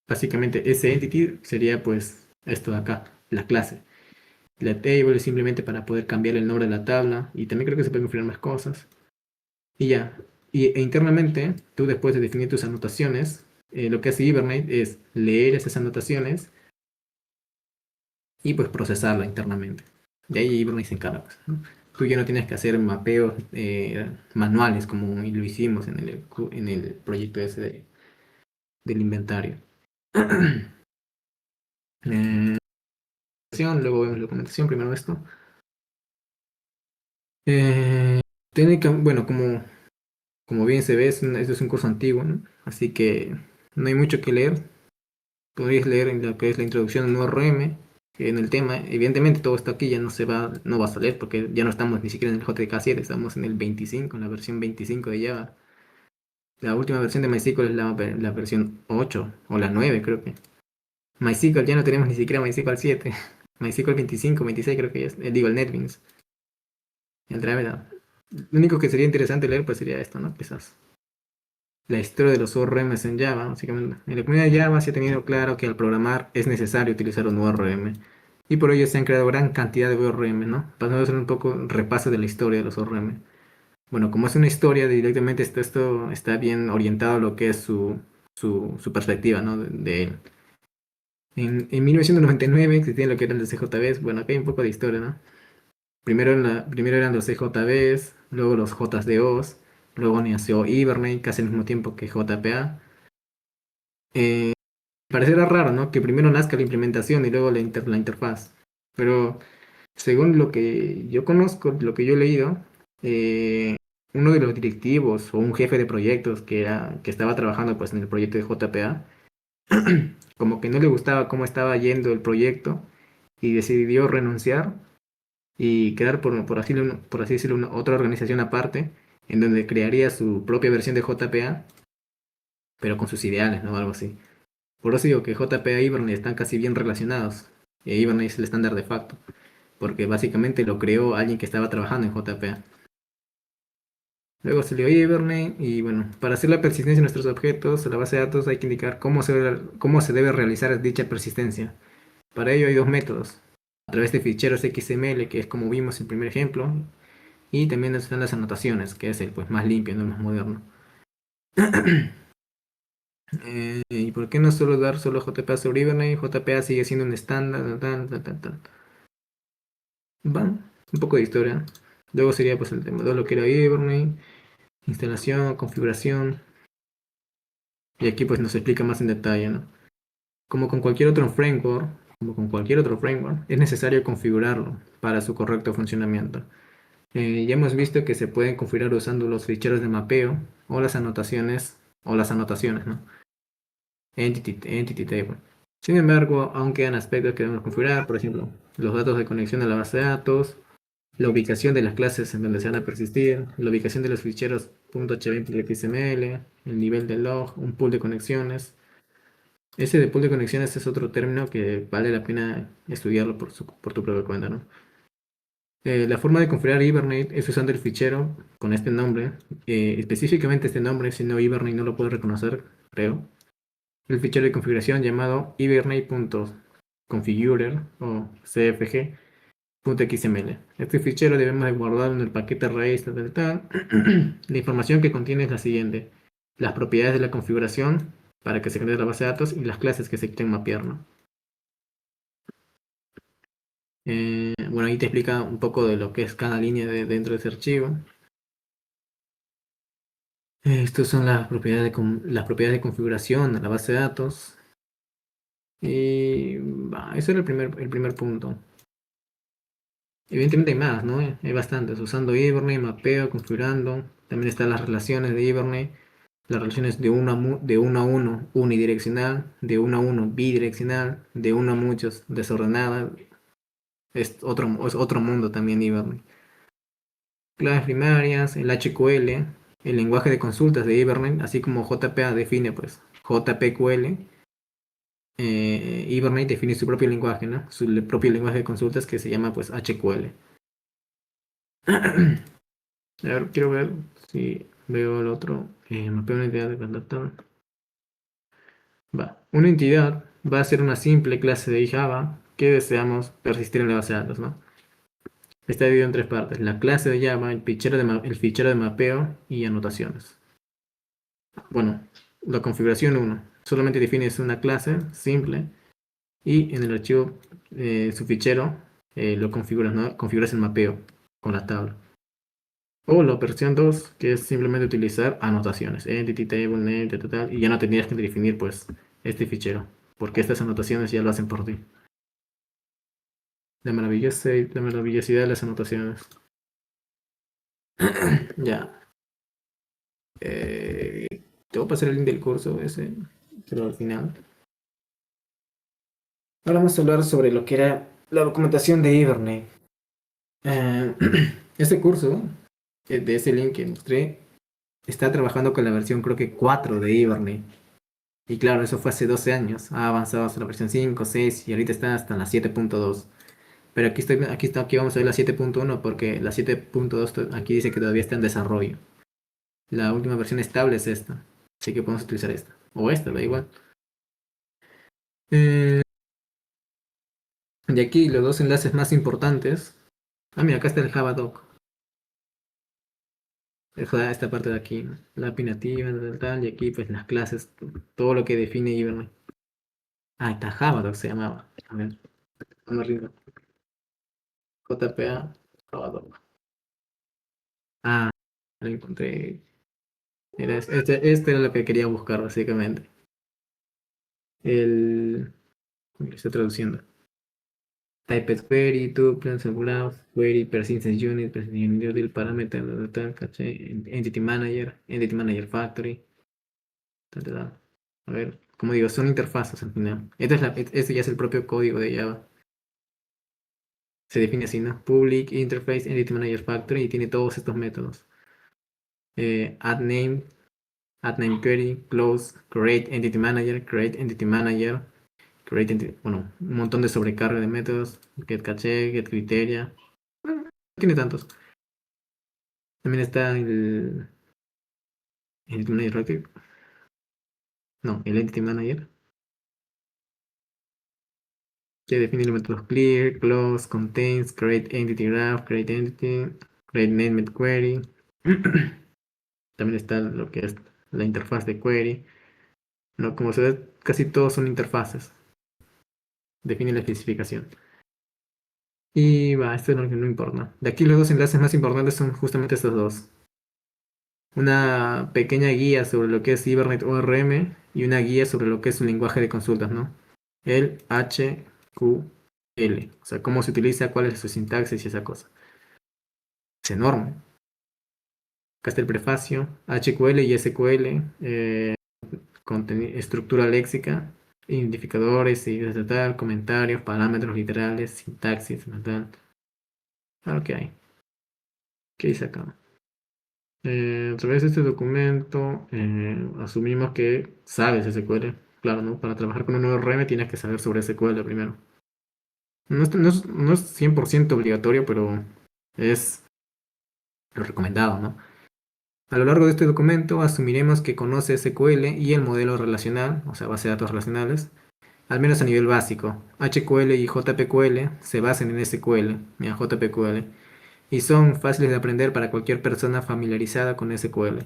Básicamente ese entity sería pues esto de acá, la clase. La table es simplemente para poder cambiar el nombre de la tabla y también creo que se pueden configurar más cosas. Y ya. Internamente, tú después de definir tus anotaciones, lo que hace Hibernate es leer esas anotaciones y pues procesarla internamente. De ahí Hibernate se encarga, pues, ¿no? tú ya no tienes que hacer mapeos manuales como lo hicimos en el proyecto ese del inventario. Eh, luego vemos la documentación, primero esto. Eh, bueno, como bien se ve, esto es un curso antiguo, ¿no? Así que no hay mucho que leer. Podéis leer en lo que es la introducción al nuevo RM, en el tema. Evidentemente todo esto aquí ya no va a salir porque ya no estamos ni siquiera en el JDK7, estamos en el 25, en la versión 25 de Java. La última versión de MySQL es la versión 8 o la 9 creo que. MySQL ya no tenemos ni siquiera MySQL 7. MySQL 25, 26 creo que es. Digo, el NetBeans. El Drive. Lo único que sería interesante leer pues sería esto, ¿no? Quizás la historia de los ORMs en Java, básicamente. En la comunidad de Java se ha tenido claro que al programar es necesario utilizar un ORM. Y por ello se han creado gran cantidad de ORM, ¿no? Pasando a hacer un poco un repaso de la historia de los ORM. Bueno, como es una historia, directamente esto está bien orientado a lo que es su perspectiva, ¿no? De él. En 1999 existían lo que eran los CJBs. Bueno, acá hay un poco de historia, ¿no? Primero eran los CJBs, luego los JDOs, luego nació Hibernate casi al mismo tiempo que JPA. Parecerá raro, ¿no? Que primero nazca la implementación y luego la interfaz. Pero según lo que yo conozco, lo que yo he leído, eh, uno de los directivos o un jefe de proyectos que estaba trabajando pues, en el proyecto de JPA, como que no le gustaba cómo estaba yendo el proyecto y decidió renunciar y crear, por así decirlo, otra organización aparte, en donde crearía su propia versión de JPA, pero con sus ideales, ¿no? Algo así. Por eso digo que JPA y Hibernate están casi bien relacionados. Y Hibernate es el estándar de facto, porque básicamente lo creó alguien que estaba trabajando en JPA. Luego salió Hibernate y bueno, para hacer la persistencia de nuestros objetos a la base de datos hay que indicar cómo se debe realizar dicha persistencia. Para ello hay dos métodos. A través de ficheros XML, que es como vimos en el primer ejemplo, y también están las anotaciones, que es el pues, más limpio, no el más moderno. ¿Y por qué no solo dar solo JPA sobre Hibernate? JPA sigue siendo un estándar, Va, un poco de historia. Luego sería pues el tema de lo que era Hibernate, instalación, configuración. Y aquí pues nos explica más en detalle, ¿no? Como con cualquier otro framework, es necesario configurarlo para su correcto funcionamiento. Ya hemos visto que se pueden configurar usando los ficheros de mapeo o las anotaciones, ¿no? Entity table. Sin embargo, aún quedan aspectos que debemos configurar, por ejemplo, los datos de conexión a la base de datos, la ubicación de las clases en donde se van a persistir, la ubicación de los ficheros .hb.xml, el nivel de log, un pool de conexiones. Ese de pool de conexiones es otro término que vale la pena estudiarlo por tu propia cuenta, ¿no? La forma de configurar Hibernate es usando el fichero con este nombre, específicamente este nombre, si no Hibernate no lo puede reconocer, creo. El fichero de configuración llamado hibernate.configurer o cfg.xml. Este fichero debemos de guardarlo en el paquete raíz tal. La información que contiene es la siguiente: las propiedades de la configuración para que se cree la base de datos y las clases que se quieren mapear, ¿no? Bueno, ahí te explica un poco de lo que es cada línea dentro de ese archivo. Estas son las propiedades de configuración de la base de datos. Y ese era el primer punto. Evidentemente hay más, ¿no? Hay bastantes. Usando Hibernate, mapeo, configurando. También están las relaciones de Hibernate. Las relaciones de uno a uno unidireccional, de uno a uno bidireccional, de uno a muchos desordenada. Es otro mundo también Hibernate. Claves primarias, el HQL, el lenguaje de consultas de Hibernate, así como JPA define pues JPQL. Hibernate define su propio lenguaje, ¿no? Su propio lenguaje de consultas que se llama pues HQL. A ver, quiero ver si veo el otro. Mapeo una entidad de contactor. Una entidad va a ser una simple clase de Java que deseamos persistir en la base de datos, ¿no? Está dividido en tres partes: la clase de Java, el fichero de mapeo y anotaciones. Bueno, la configuración 1 solamente defines una clase simple y en el archivo, su fichero, lo configuras, ¿no? Configuras el mapeo. con la tabla. O la versión 2 que es simplemente utilizar anotaciones, entity table, name, tal, tal, tal, y ya no tendrías que definir pues este fichero, porque estas anotaciones ya lo hacen por ti. La maravillosidad de las anotaciones. Ya. Eh, Te voy a pasar el link del curso ese, pero al final. Ahora vamos a hablar sobre lo que era la documentación de Hibernate. Eh, este curso, de ese link que mostré, está trabajando con la versión creo que 4 de Hibernate. Y claro, eso fue hace 12 años. Ha avanzado hasta la versión 5, 6 y ahorita está hasta la 7.2. Pero aquí vamos a ver la 7.1 porque la 7.2 aquí dice que todavía está en desarrollo. La última versión estable es esta. Así que podemos utilizar esta. O esta, da igual. Eh, de aquí los dos enlaces más importantes. Ah, mira, acá está el Javadoc. Esta parte de aquí, ¿no? La API nativa, tal, tal, y aquí pues las clases, todo lo que define Hibernate. Ah, está Javadoc se llamaba. A ver, vamos arriba. JPA, Javadoc. Ah, lo encontré. Este era lo que quería buscar básicamente. El... Lo estoy traduciendo. Typed query, tuples, segulados, query, persistence unit del parámetro, tal, caché, entity manager factory, tal, tal, tal. A ver, como digo, son interfaces al final. Este ya es el propio código de Java. Se define así, ¿no? Public, interface, entity manager factory y tiene todos estos métodos. Add name, add name query, close, create entity manager, bueno, un montón de sobrecarga de métodos, get caché, get criteria. Bueno, no tiene tantos. También está el Entity Manager Active. No, el Entity Manager, que define los métodos clear, close, contains, create entity graph, create entity, create named query. También está lo que es la interfaz de query. No, como se ve, casi todos son interfaces. Define la especificación. Y va, esto es lo que no importa. De aquí los dos enlaces más importantes son justamente estos dos. Una pequeña guía sobre lo que es Hibernate ORM y una guía sobre lo que es un lenguaje de consultas, ¿no? El HQL, o sea, cómo se utiliza, cuál es su sintaxis y esa cosa. Es enorme. Acá está el prefacio, HQL y SQL, estructura léxica, identificadores, y tal, comentarios, parámetros literales, sintaxis, tal. Claro que hay. ¿Qué dice acá? A través de este documento asumimos que sabes SQL. Claro, ¿no? Para trabajar con un nuevo RM tienes que saber sobre SQL primero. No es 100% obligatorio, pero es lo recomendado, ¿no? A lo largo de este documento asumiremos que conoce SQL y el modelo relacional, o sea, base de datos relacionales, al menos a nivel básico. HQL y JPQL se basan en SQL, mira, JPQL, y son fáciles de aprender para cualquier persona familiarizada con SQL.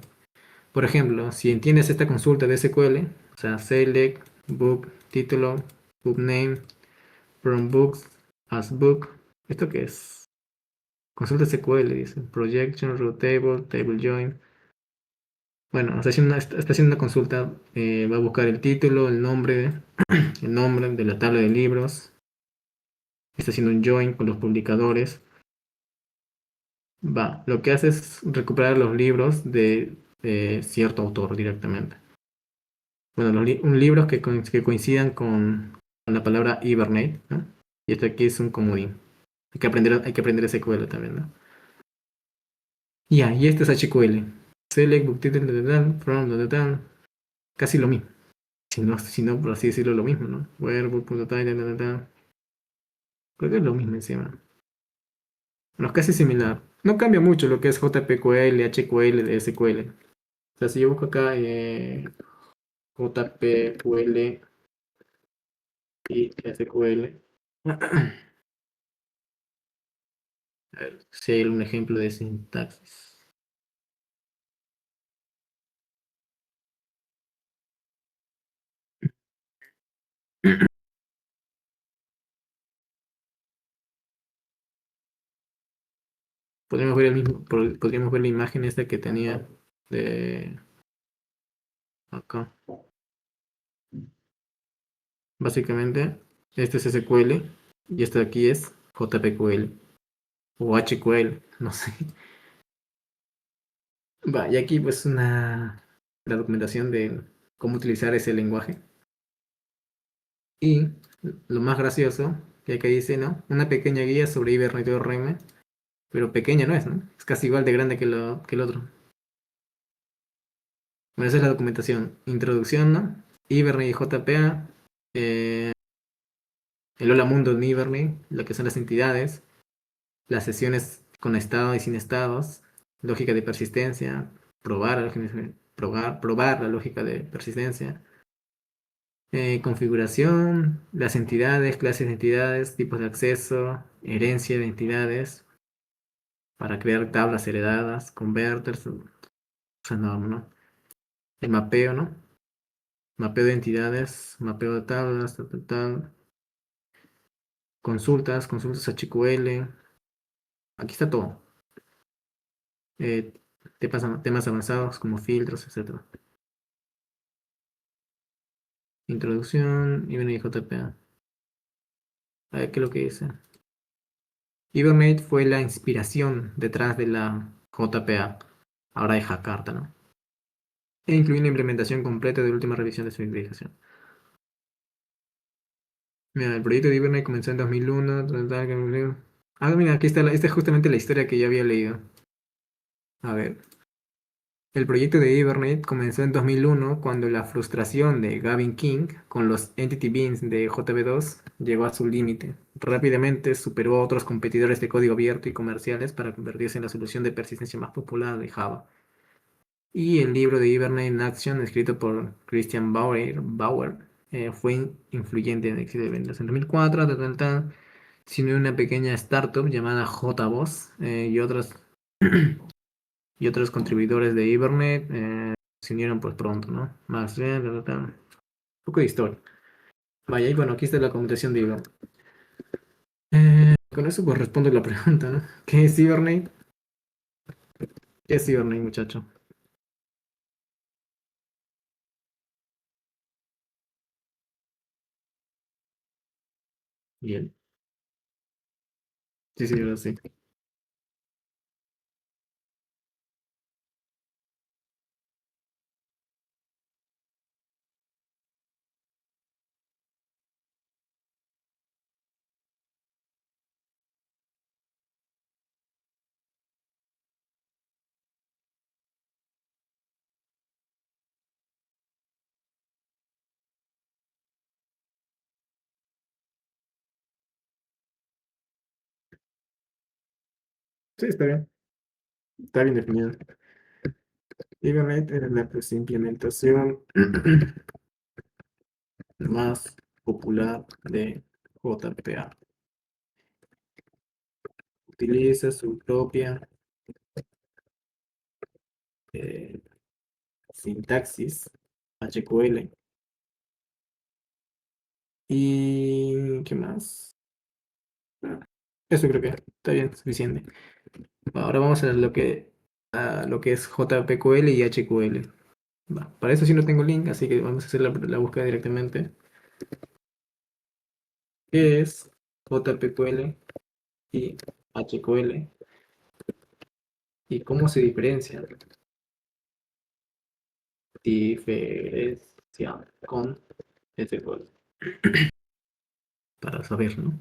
Por ejemplo, si entiendes esta consulta de SQL, o sea, select, book, título, book name, from books, as book, ¿esto qué es? Consulta SQL, dice, projection, root table, table join. Bueno, está haciendo una consulta, va a buscar el título, el nombre de la tabla de libros, está haciendo un join con los publicadores. Lo que hace es recuperar los libros de cierto autor directamente. Bueno, un libros que coincidan con la palabra Hibernate, ¿no? Y esto aquí es un comodín. Hay que aprender SQL también, ¿no? Ya, y este es HQL. Select, book title, from, casi lo mismo. Si no, por así decirlo, lo mismo, ¿no? Where, book.title, creo que es lo mismo encima. Bueno, es casi similar. No cambia mucho lo que es JPQL, HQL de SQL. O sea, si yo busco acá JPQL y SQL, a ver si hay un ejemplo de sintaxis. Podríamos ver el mismo, podríamos ver la imagen esta que tenía de acá. Básicamente, este es SQL y este de aquí es JPQL o HQL, no sé. Va, y aquí pues la documentación de cómo utilizar ese lenguaje. Y lo más gracioso, que acá dice, ¿no? Una pequeña guía sobre Hibernate ORM, pero pequeña no es, ¿no? Es casi igual de grande que el otro. Bueno, esa es la documentación. Introducción, ¿no? Hibernate y JPA, eh, el Hola Mundo en Hibernate, lo que son las entidades, las sesiones con estado y sin estados, lógica de persistencia, probar la lógica de persistencia, configuración, las entidades, clases de entidades, tipos de acceso, herencia de entidades, para crear tablas heredadas, converters, o sea, ¿no? El mapeo, ¿no? Mapeo de entidades, mapeo de tablas, consultas HQL, aquí está todo. Temas avanzados como filtros, etcétera. Introducción, Hibernate JPA. A ver qué es lo que dice. Hibernate fue la inspiración detrás de la JPA, ahora de Jakarta, ¿no? E incluye la implementación completa de la última revisión de su implementación. Mira, el proyecto de Hibernate comenzó en 2001. Mira, aquí está, esta es justamente la historia que yo había leído. A ver. El proyecto de Hibernate comenzó en 2001 cuando la frustración de Gavin King con los Entity Beans de JB2 llegó a su límite. Rápidamente superó a otros competidores de código abierto y comerciales para convertirse en la solución de persistencia más popular de Java. Y el libro de Hibernate in Action, escrito por Christian Bauer, fue influyente en el éxito de ventas. En 2004, se unió una pequeña startup llamada JBoss y otros contribuidores de Hibernate se unieron pues pronto, ¿no? Max, un poco de historia. Vaya, y bueno, aquí está la computación de Hibernate. Con eso pues respondo la pregunta, ¿no? ¿Qué es Hibernate? ¿Qué es Hibernate, muchacho? Bien. Sí, sí, ahora sí. Sí, está bien. Está bien definido. Hibernate es la pues, implementación más popular de JPA. Utiliza su propia eh, sintaxis HQL. ¿Y qué más? Eso creo que está bien, suficiente. Ahora vamos a lo que es JPQL y HQL. Va, para eso sí no tengo link, así que vamos a hacer la búsqueda directamente. ¿Qué es JPQL y HQL? ¿Y cómo se diferencian? Diferencia con SQL. Para saber, ¿no?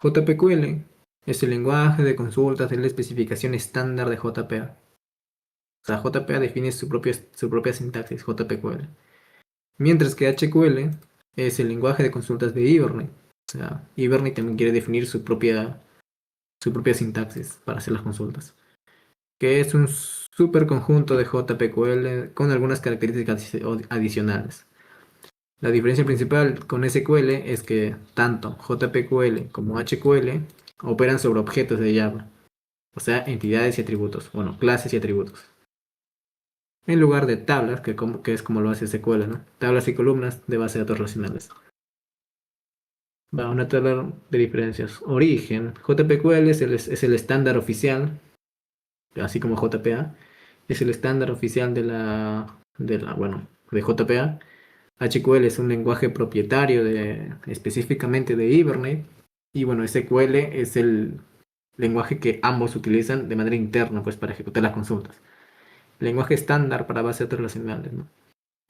JPQL es el lenguaje de consultas de la especificación estándar de JPA. O sea, JPA define su propia sintaxis, JPQL. Mientras que HQL es el lenguaje de consultas de Hibernate. O sea, Hibernate también quiere definir su propia sintaxis para hacer las consultas. Que es un superconjunto de JPQL con algunas características adicionales. La diferencia principal con SQL es que tanto JPQL como HQL operan sobre objetos de Java, o sea, entidades y atributos, bueno, clases y atributos, en lugar de tablas, que es como lo hace SQL, ¿no? Tablas y columnas de base de datos relacionales. Va a tabla de diferencias. Origen. JPQL es el estándar oficial, así como JPA. Es el estándar oficial bueno, de JPA. HQL es un lenguaje propietario específicamente de Hibernate. Y bueno, SQL es el lenguaje que ambos utilizan de manera interna, pues, para ejecutar las consultas. Lenguaje estándar para bases de datos relacionales, ¿no?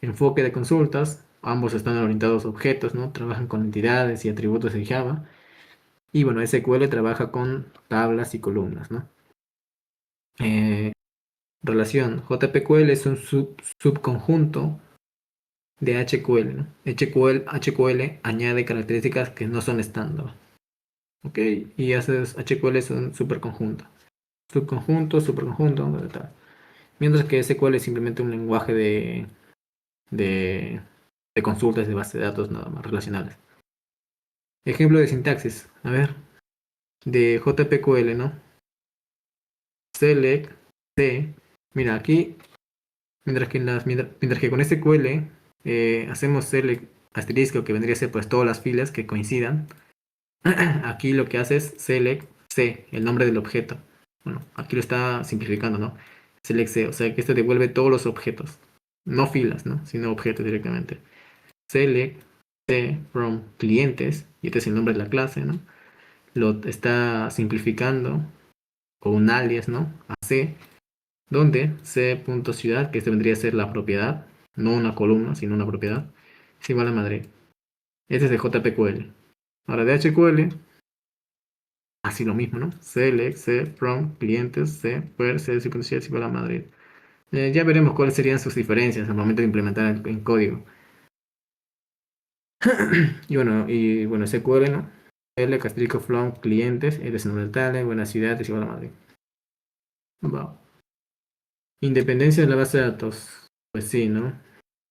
Enfoque de consultas, ambos están orientados a objetos, ¿no? Trabajan con entidades y atributos de Java. Y bueno, SQL trabaja con tablas y columnas, ¿no? Eh, Relación. JPQL es un subconjunto de HQL, ¿no? HQL añade características que no son estándar. ¿Ok? Y haces HQL es un superconjunto. Superconjunto, tal. Mientras que SQL es simplemente un lenguaje de, de consultas de base de datos nada más relacionales. Ejemplo de sintaxis. A ver, de JPQL, ¿no? Select, C. Mira, aquí, mientras que con SQL hacemos select asterisco, que vendría a ser pues todas las filas que coincidan. Aquí lo que hace es select C, el nombre del objeto. Bueno, aquí lo está simplificando, ¿no? Select C, o sea que esto devuelve todos los objetos. No filas, ¿no? Sino objetos directamente. Select C from clientes, y este es el nombre de la clase, ¿no? Lo está simplificando con un alias, ¿no? A C, donde C.ciudad, que este vendría a ser la propiedad, no una columna, sino una propiedad, es igual a Madrid. Este es de JPQL. Ahora de HQL, así lo mismo, ¿no? Select C from clientes C where C.ciudad es igual a Madrid. Ya veremos cuáles serían sus diferencias al momento de implementar en código. Y bueno, SQL, ¿no? L castrico from clientes, eres en tal, buena ciudad, es igual a Madrid. Wow. Independencia de la base de datos. Pues sí, ¿no?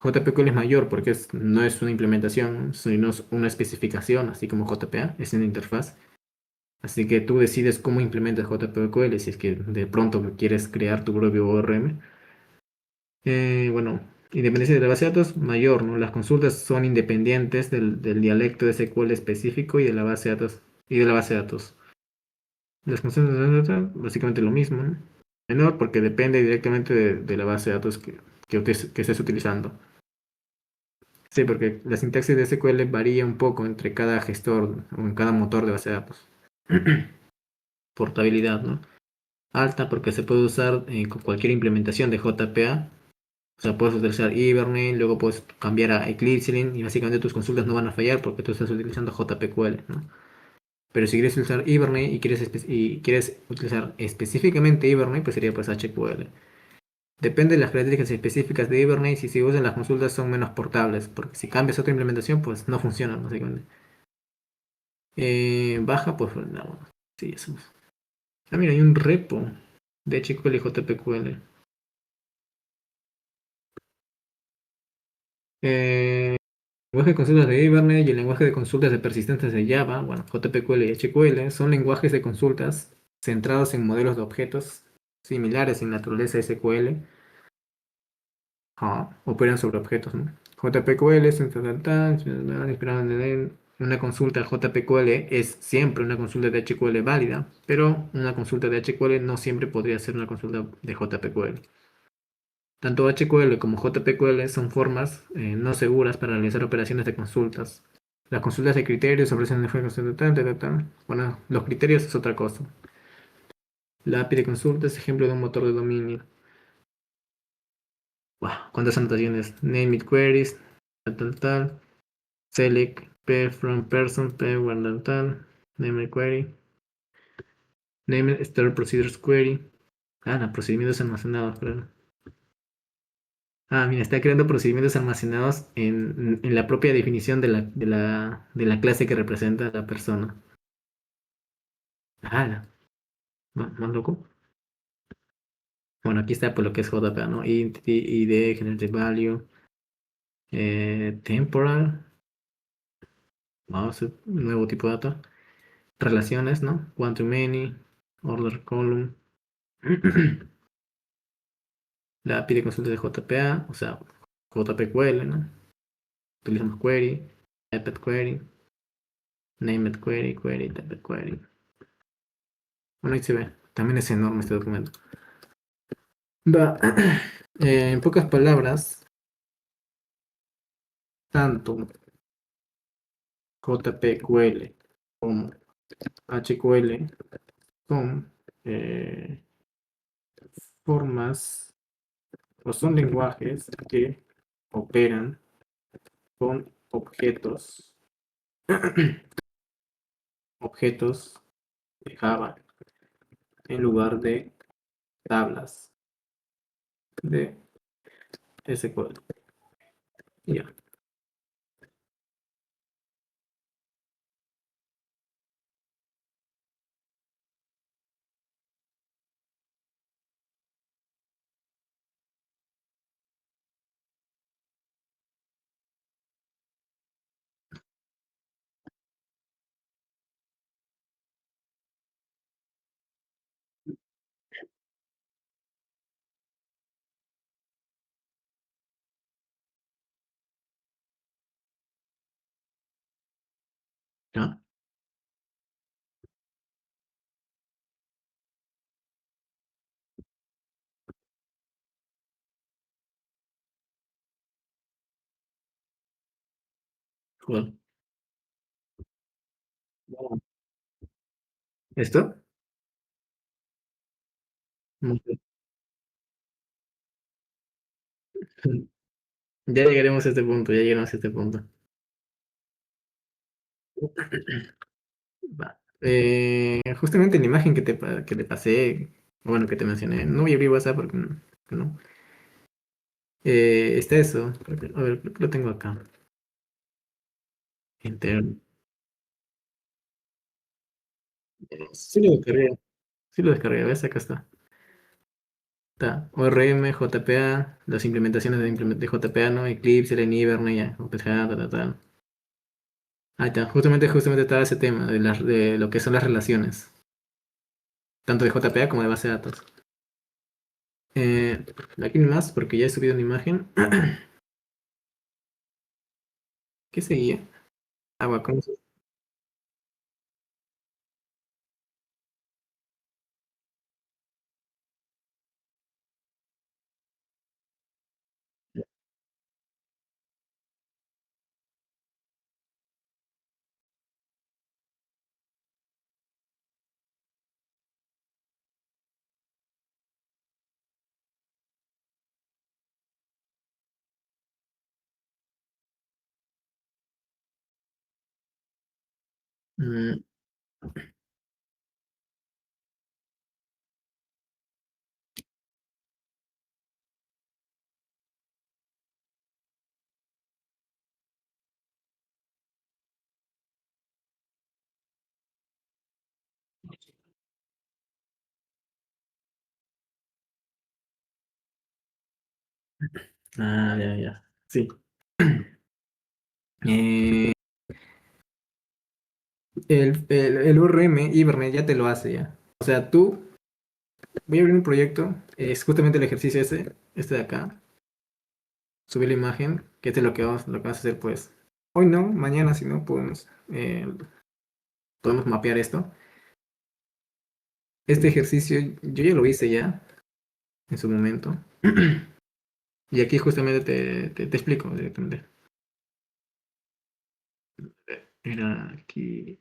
JPQL es mayor porque no es una implementación, sino es una especificación, así como JPA, es una interfaz. Así que tú decides cómo implementas JPQL si es que de pronto quieres crear tu propio ORM. Bueno, independencia de la base de datos mayor, ¿no? Las consultas son independientes del dialecto de SQL específico y de la base de datos. Y de la base de datos. Las consultas, básicamente lo mismo, ¿no? Menor porque depende directamente de la base de datos que estés utilizando. Sí, porque la sintaxis de SQL varía un poco entre cada gestor o en cada motor de base de datos. Portabilidad, ¿no? Alta porque se puede usar con cualquier implementación de JPA. O sea, puedes utilizar Hibernate, luego puedes cambiar a Eclipse y básicamente tus consultas no van a fallar porque tú estás utilizando JPQL, ¿no? Pero si quieres usar Hibernate y quieres utilizar específicamente Hibernate, pues sería pues HQL. Depende de las características específicas de Hibernate, si se usan las consultas son menos portables, porque si cambias otra implementación, pues no funcionan, básicamente. Baja, pues no, sí, eso. Ah, mira, hay un repo de HQL y JPQL. Lenguaje de consultas de Hibernate y el lenguaje de consultas de persistentes de Java, bueno, JPQL y HQL, son lenguajes de consultas centrados en modelos de objetos similares en naturaleza SQL. Operan sobre objetos, ¿no? JPQL es una consulta JPQL es siempre una consulta de HQL válida, pero una consulta de HQL no siempre podría ser una consulta de JPQL. Tanto HQL como JPQL son formas no seguras para realizar operaciones de consultas. Las consultas de criterios ofrecen bueno, los criterios es otra cosa. La API de consulta es ejemplo de un motor de dominio. Wow, ¿cuántas anotaciones? Name it queries, tal. Select P from person, P one tal. Name it query. Name it start procedures query. Ah, procedimientos almacenados, claro. Ah, mira, está creando procedimientos almacenados en la propia definición de la clase que representa a la persona. Ah, más loco. Bueno, aquí está por lo que es JPA, ¿no? Entity, ID, Generated Value, Temporal, vamos a hacer un nuevo tipo de data. Relaciones, ¿no? One to many, Order column. La API de consulta de JPA, o sea, JPQL, ¿no? Utilizamos query, iPad query. Named query, query, type query. Bueno, ahí se ve. También es enorme este documento. Va. En pocas palabras, tanto JPQL como HQL son eh, formas o son lenguajes que operan con objetos, objetos de Java en lugar de tablas de SQL. Ya, ya, cool. ¿Esto? Muy bien. Ya llegaremos a este punto, ya llegaremos a este punto. Va. Justamente la imagen que te pasé, bueno, que te mencioné, no voy a abrir WhatsApp porque no. Está eso. A ver, creo que lo tengo acá. Interno. Sí lo descargué. Sí lo descargué. ¿Ves? Acá está. Está. ORM, JPA, las implementaciones de JPA, ¿no? Eclipse, Selenium, Hibernate, ya. OpenGA, tal, tal, tal. Ahí está. Justamente estaba ese tema de lo que son las relaciones. Tanto de JPA como de base de datos. Eh, Aquí nomás, porque ya he subido una imagen. ¿Qué seguía? Agua, ¿cómo se- Mm, ya, ya. Sí. Eh, el URM Hibernate ya te lo hace ya. O sea, tú, voy a abrir un proyecto, es justamente el ejercicio este de acá, subir la imagen, que este es lo que vas a hacer pues. Hoy no, mañana si no, podemos mapear esto. Este ejercicio yo ya lo hice ya, en su momento. Y aquí justamente te explico directamente. Era aquí,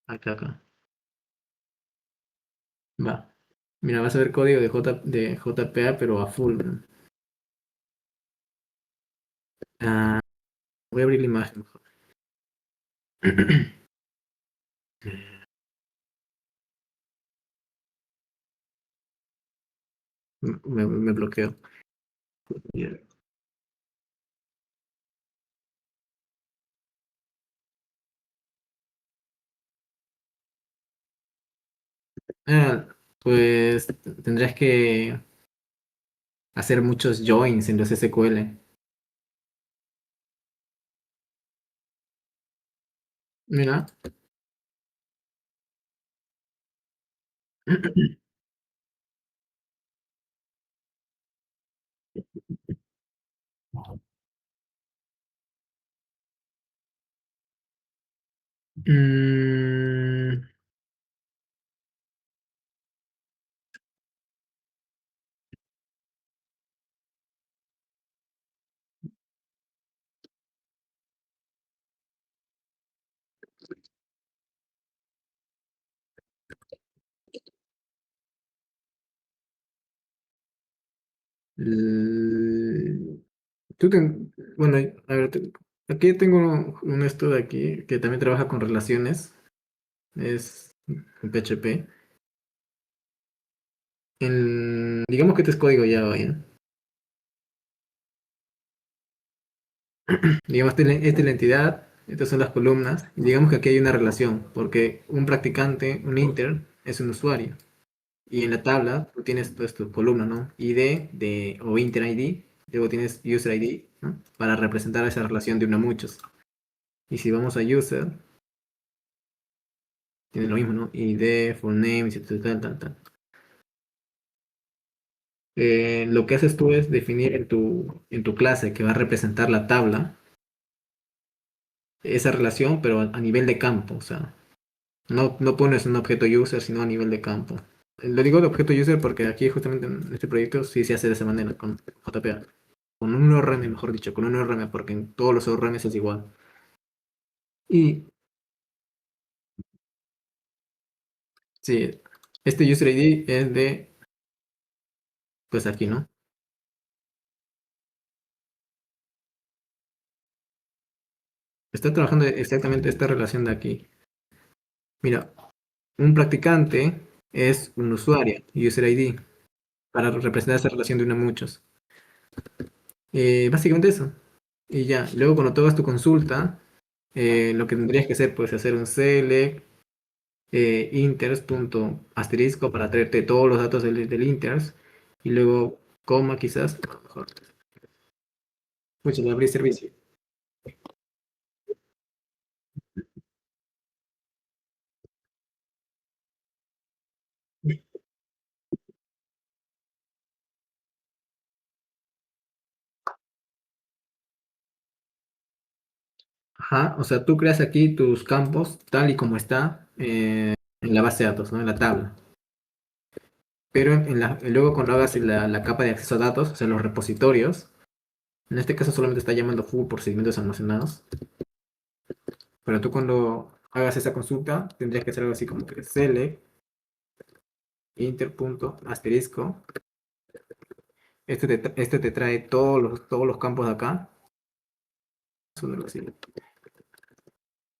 acá. Va. Mira, vas a ver código de JPA, pero a full, ¿no? Ah, voy a abrir la imagen mejor. Me bloqueo. Ya. Ah, pues tendrías que hacer muchos joins en los SQL. Mira, Mm, l- bueno, a ver, aquí tengo un esto de aquí que también trabaja con relaciones, es en PHP. Digamos que este es código Java, ¿ya? Digamos, esta es la entidad, estas son las columnas, y digamos que aquí hay una relación, porque un practicante, un inter, es un usuario. Y en la tabla tú tienes pues, tu columna, ¿no? ID o inter ID, luego tienes user ID, ¿no? Para representar esa relación de uno a muchos. Y si vamos a user, tiene lo mismo, ¿no? ID, full name, etc, tal, tal, tal. Lo que haces tú es definir en tu clase que va a representar la tabla, esa relación, pero a nivel de campo, o sea, no pones un objeto user, sino a nivel de campo. Lo digo de objeto user porque aquí justamente en este proyecto sí se hace de esa manera con JPA. Con un ORM, mejor dicho, con un ORM, porque en todos los ORMs es igual. Y sí, este user ID es de, pues aquí, ¿no? Está trabajando exactamente esta relación de aquí. Mira, un practicante es un usuario, user ID, para representar esa relación de uno a muchos. Básicamente eso. Y ya, luego cuando tú hagas tu consulta, lo que tendrías que hacer, pues hacer un select inters punto asterisco para traerte todos los datos del inters y luego coma quizás, a lo mejor, mucho de abrir servicio. Ajá, o sea, tú creas aquí tus campos tal y como está en la base de datos, ¿no? En la tabla. Pero luego cuando hagas la capa de acceso a datos, o sea, los repositorios, en este caso solamente está llamando full procedimientos almacenados, pero tú cuando hagas esa consulta tendrías que hacer algo así como que select inter.asterisco. Este te trae todos los campos de acá.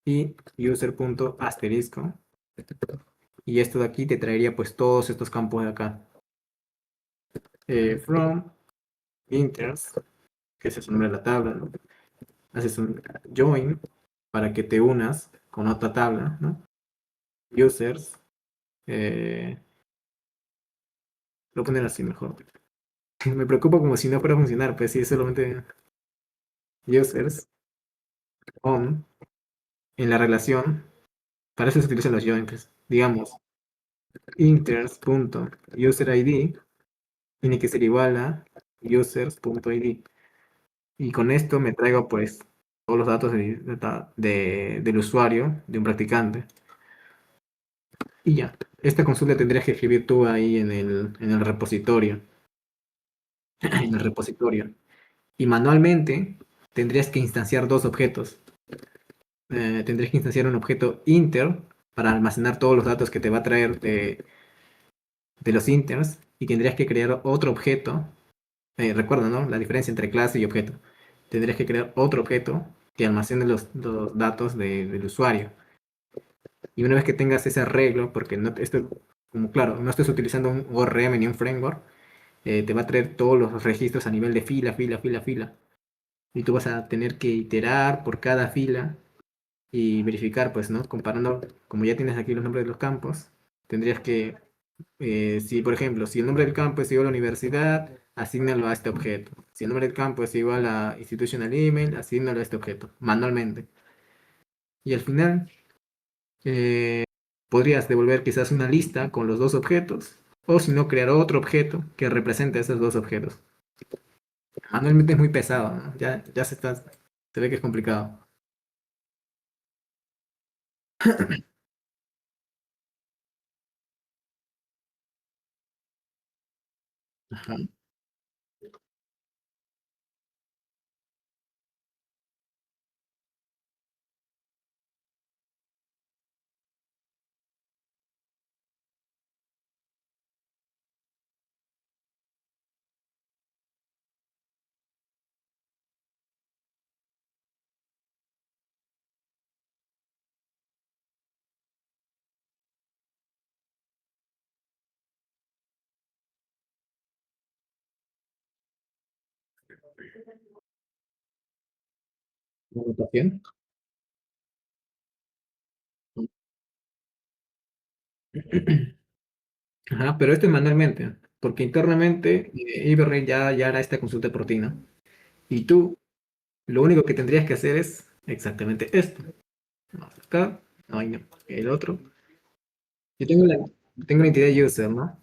Y user.asterisco. Y esto de aquí te traería pues todos estos campos de acá. From inters, que ese es el nombre de la tabla, ¿no? Haces un join para que te unas con otra tabla, ¿no? Users, lo poner así mejor. Me preocupa como si no fuera a funcionar, pues si es solamente users on en la relación. Para eso se utilizan los joins, pues. Digamos, inters.userid tiene que ser igual a users.id. Y con esto me traigo pues todos los datos del usuario, de un practicante. Y ya, esta consulta tendrías que escribir tú ahí en el repositorio. En el repositorio. Y manualmente tendrías que instanciar dos objetos. Tendrías que instanciar un objeto inter para almacenar todos los datos que te va a traer de los inters. Y tendrías que crear otro objeto. Recuerda, ¿no? La diferencia entre clase y objeto. Tendrías que crear otro objeto que almacene los datos del usuario. Y una vez que tengas ese arreglo, porque no, esto, como claro, no estás utilizando un ORM ni un framework, te va a traer todos los registros a nivel de fila, fila, fila, fila. Y tú vas a tener que iterar por cada fila y verificar, pues, ¿no? Comparando, como ya tienes aquí los nombres de los campos, tendrías que, si por ejemplo, si el nombre del campo es igual a universidad, asígnalo a este objeto. Si el nombre del campo es igual a institutional email, asígnalo a este objeto, manualmente. Y al final, podrías devolver quizás una lista con los dos objetos, o si no, crear otro objeto que represente esos dos objetos. Manualmente es muy pesado, ¿no? Ya se ve que es complicado. Ajá. ¿La votación? Ajá, pero esto es manualmente, porque internamente Iberray ya hará esta consulta por ti, ¿no? Y tú, lo único que tendrías que hacer es exactamente esto. Vamos acá, no, ahí no, el otro. Yo tengo la entidad user, ¿no?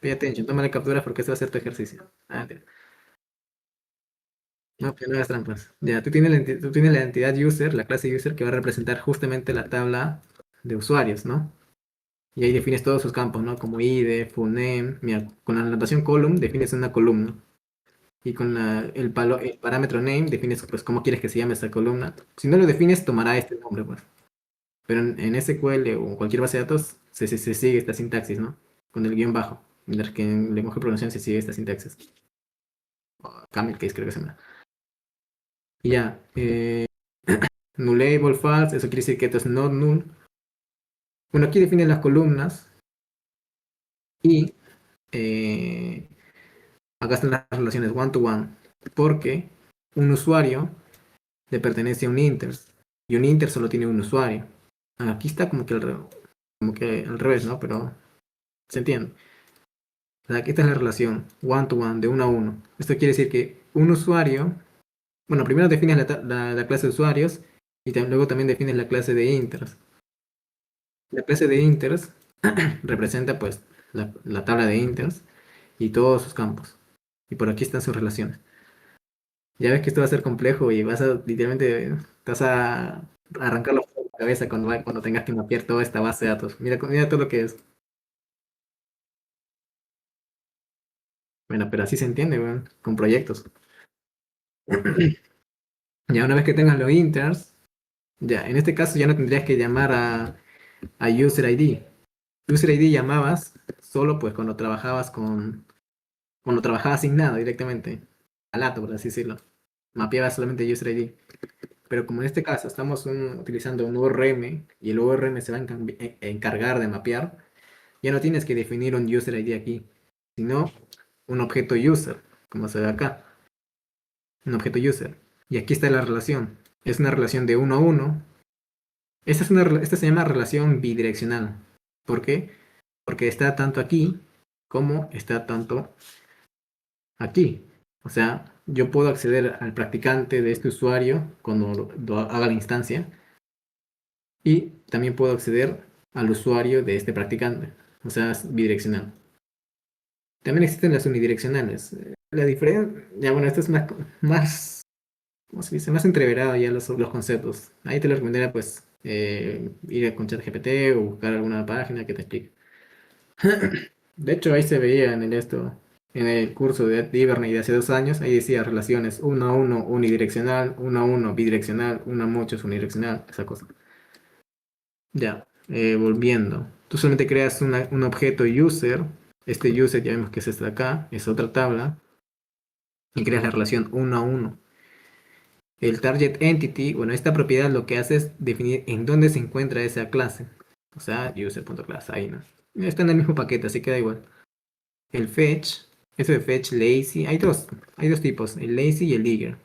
Pay attention, toma la captura porque eso va a ser tu ejercicio. Ah, mentira. No, que no hagas trampas. Ya, tú tienes la entidad user, la clase user, que va a representar justamente la tabla de usuarios, ¿no? Y ahí defines todos sus campos, ¿no? Como ID, full name. Mira, con la notación column defines una columna. Y con el parámetro name defines pues cómo quieres que se llame esa columna. Si no lo defines, tomará este nombre, pues. Pero en SQL o en cualquier base de datos se sigue esta sintaxis, ¿no? Con el guión bajo. Mientras que en lenguaje de programación se sigue esta sintaxis. O camel case creo que se llama. Y ya. Nullable, false, eso quiere decir que esto es not null. Bueno, aquí definen las columnas y eh, acá están las relaciones one to one. Porque un usuario le pertenece a un inter y un inter solo tiene un usuario. Aquí está como que al revés, ¿no? Pero se entiende. O sea, aquí está la relación one to one, de uno a uno. Esto quiere decir que un usuario, bueno, primero defines la clase de usuarios y luego también defines la clase de inters. La clase de inters representa pues la tabla de inters y todos sus campos. Y por aquí están sus relaciones. Ya ves que esto va a ser complejo y vas a literalmente te vas a arrancar los pelos de la cabeza cuando tengas que mapear toda esta base de datos. Mira todo lo que es. Bueno, pero así se entiende, weón, con proyectos. Ya una vez que tengas los inters, ya en este caso ya no tendrías que llamar a user ID. User ID llamabas solo pues cuando trabajabas asignado directamente, al ato, por así decirlo. Mapeabas solamente user ID. Pero como en este caso estamos utilizando un ORM y el ORM se va a encargar de mapear, ya no tienes que definir un user ID aquí, sino un objeto user, como se ve acá, un objeto user. Y aquí está la relación. Es una relación de uno a uno. Esta se llama relación bidireccional. ¿Por qué? Porque está tanto aquí como está tanto aquí. O sea, yo puedo acceder al practicante de este usuario cuando haga la instancia y también puedo acceder al usuario de este practicante. O sea, es bidireccional. También existen las unidireccionales. La diferencia, ya bueno, esto es más, ¿cómo se dice? Más entreverado ya los conceptos. Ahí te lo recomendaría pues ir con ChatGPT o buscar alguna página que te explique. De hecho, ahí se veía en el curso de Ibernay de hace 2 años, ahí decía relaciones uno a uno unidireccional, uno a uno bidireccional, uno a muchos unidireccional, esa cosa. Ya, volviendo. Tú solamente creas un objeto user. Este user ya vemos que es este de acá, es otra tabla, y creas la relación uno a uno. El target entity, bueno, esta propiedad lo que hace es definir en dónde se encuentra esa clase. O sea, user.class, ahí no. Está en el mismo paquete, así que da igual. El fetch, eso de fetch lazy, hay dos tipos, el lazy y el eager.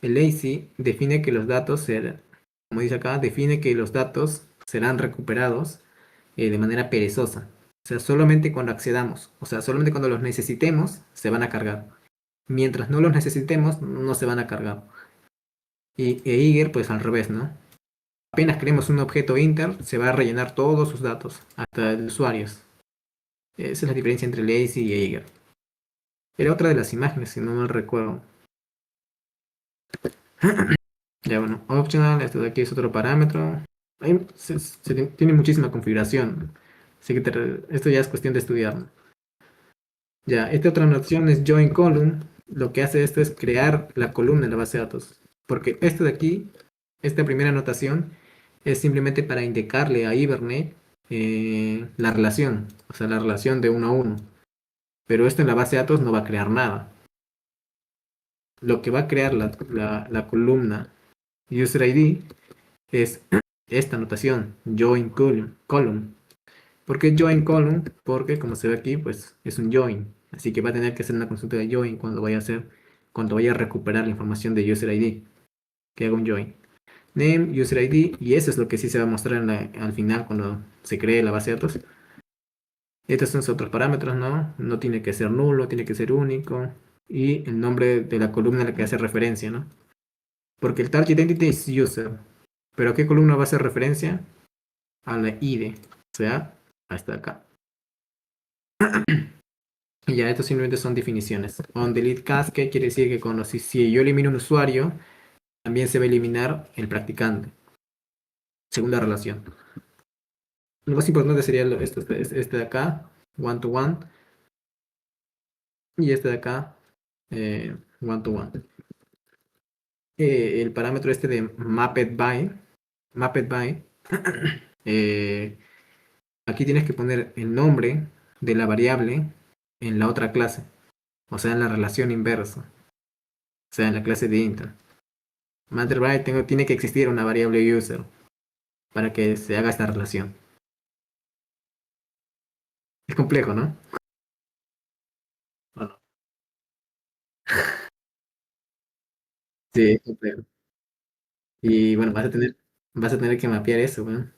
El lazy define que los datos serán, como dice acá, define que los datos serán recuperados de manera perezosa. O sea, solamente cuando accedamos, o sea, solamente cuando los necesitemos, se van a cargar. Mientras no los necesitemos, no se van a cargar. Y eager, pues al revés, ¿no? Apenas creemos un objeto inter, se va a rellenar todos sus datos, hasta el usuario. Esa es la diferencia entre lazy y eager. Era otra de las imágenes, si no mal recuerdo. Ya bueno, optional, esto de aquí es otro parámetro. Tiene muchísima configuración. Así que esto ya es cuestión de estudiarlo. Ya, esta otra noción es join column. Lo que hace esto es crear la columna en la base de datos. Porque esto de aquí, esta primera anotación, es simplemente para indicarle a Hibernate la relación, o sea, la relación de uno a uno. Pero esto en la base de datos no va a crear nada. Lo que va a crear la columna user ID es esta anotación, join column. ¿Por qué join column? Porque como se ve aquí, pues es un join. Así que va a tener que hacer una consulta de join cuando vaya a recuperar la información de user ID, que haga un join. Name, user ID, y eso es lo que sí se va a mostrar al final cuando se cree la base de datos. Estos son otros parámetros, ¿no? No tiene que ser nulo, tiene que ser único. Y el nombre de la columna a la que hace referencia, ¿no? Porque el target identity es user. ¿Pero a qué columna va a hacer referencia? A la ID. O sea, hasta acá. Y ya, estos simplemente son definiciones. On delete casque quiere decir que si yo elimino un usuario, también se va a eliminar el practicante. Segunda relación. Lo más importante sería este de acá, one to one, y este de acá, one to one. El parámetro este de mapped by, eh, aquí tienes que poner el nombre de la variable en la otra clase, o sea, en la relación inversa, o sea, en la clase de int. Matter by tiene que existir una variable user para que se haga esta relación. Es complejo, ¿no? Bueno, sí, es complejo. Y bueno, vas a tener que mapear eso, ¿no?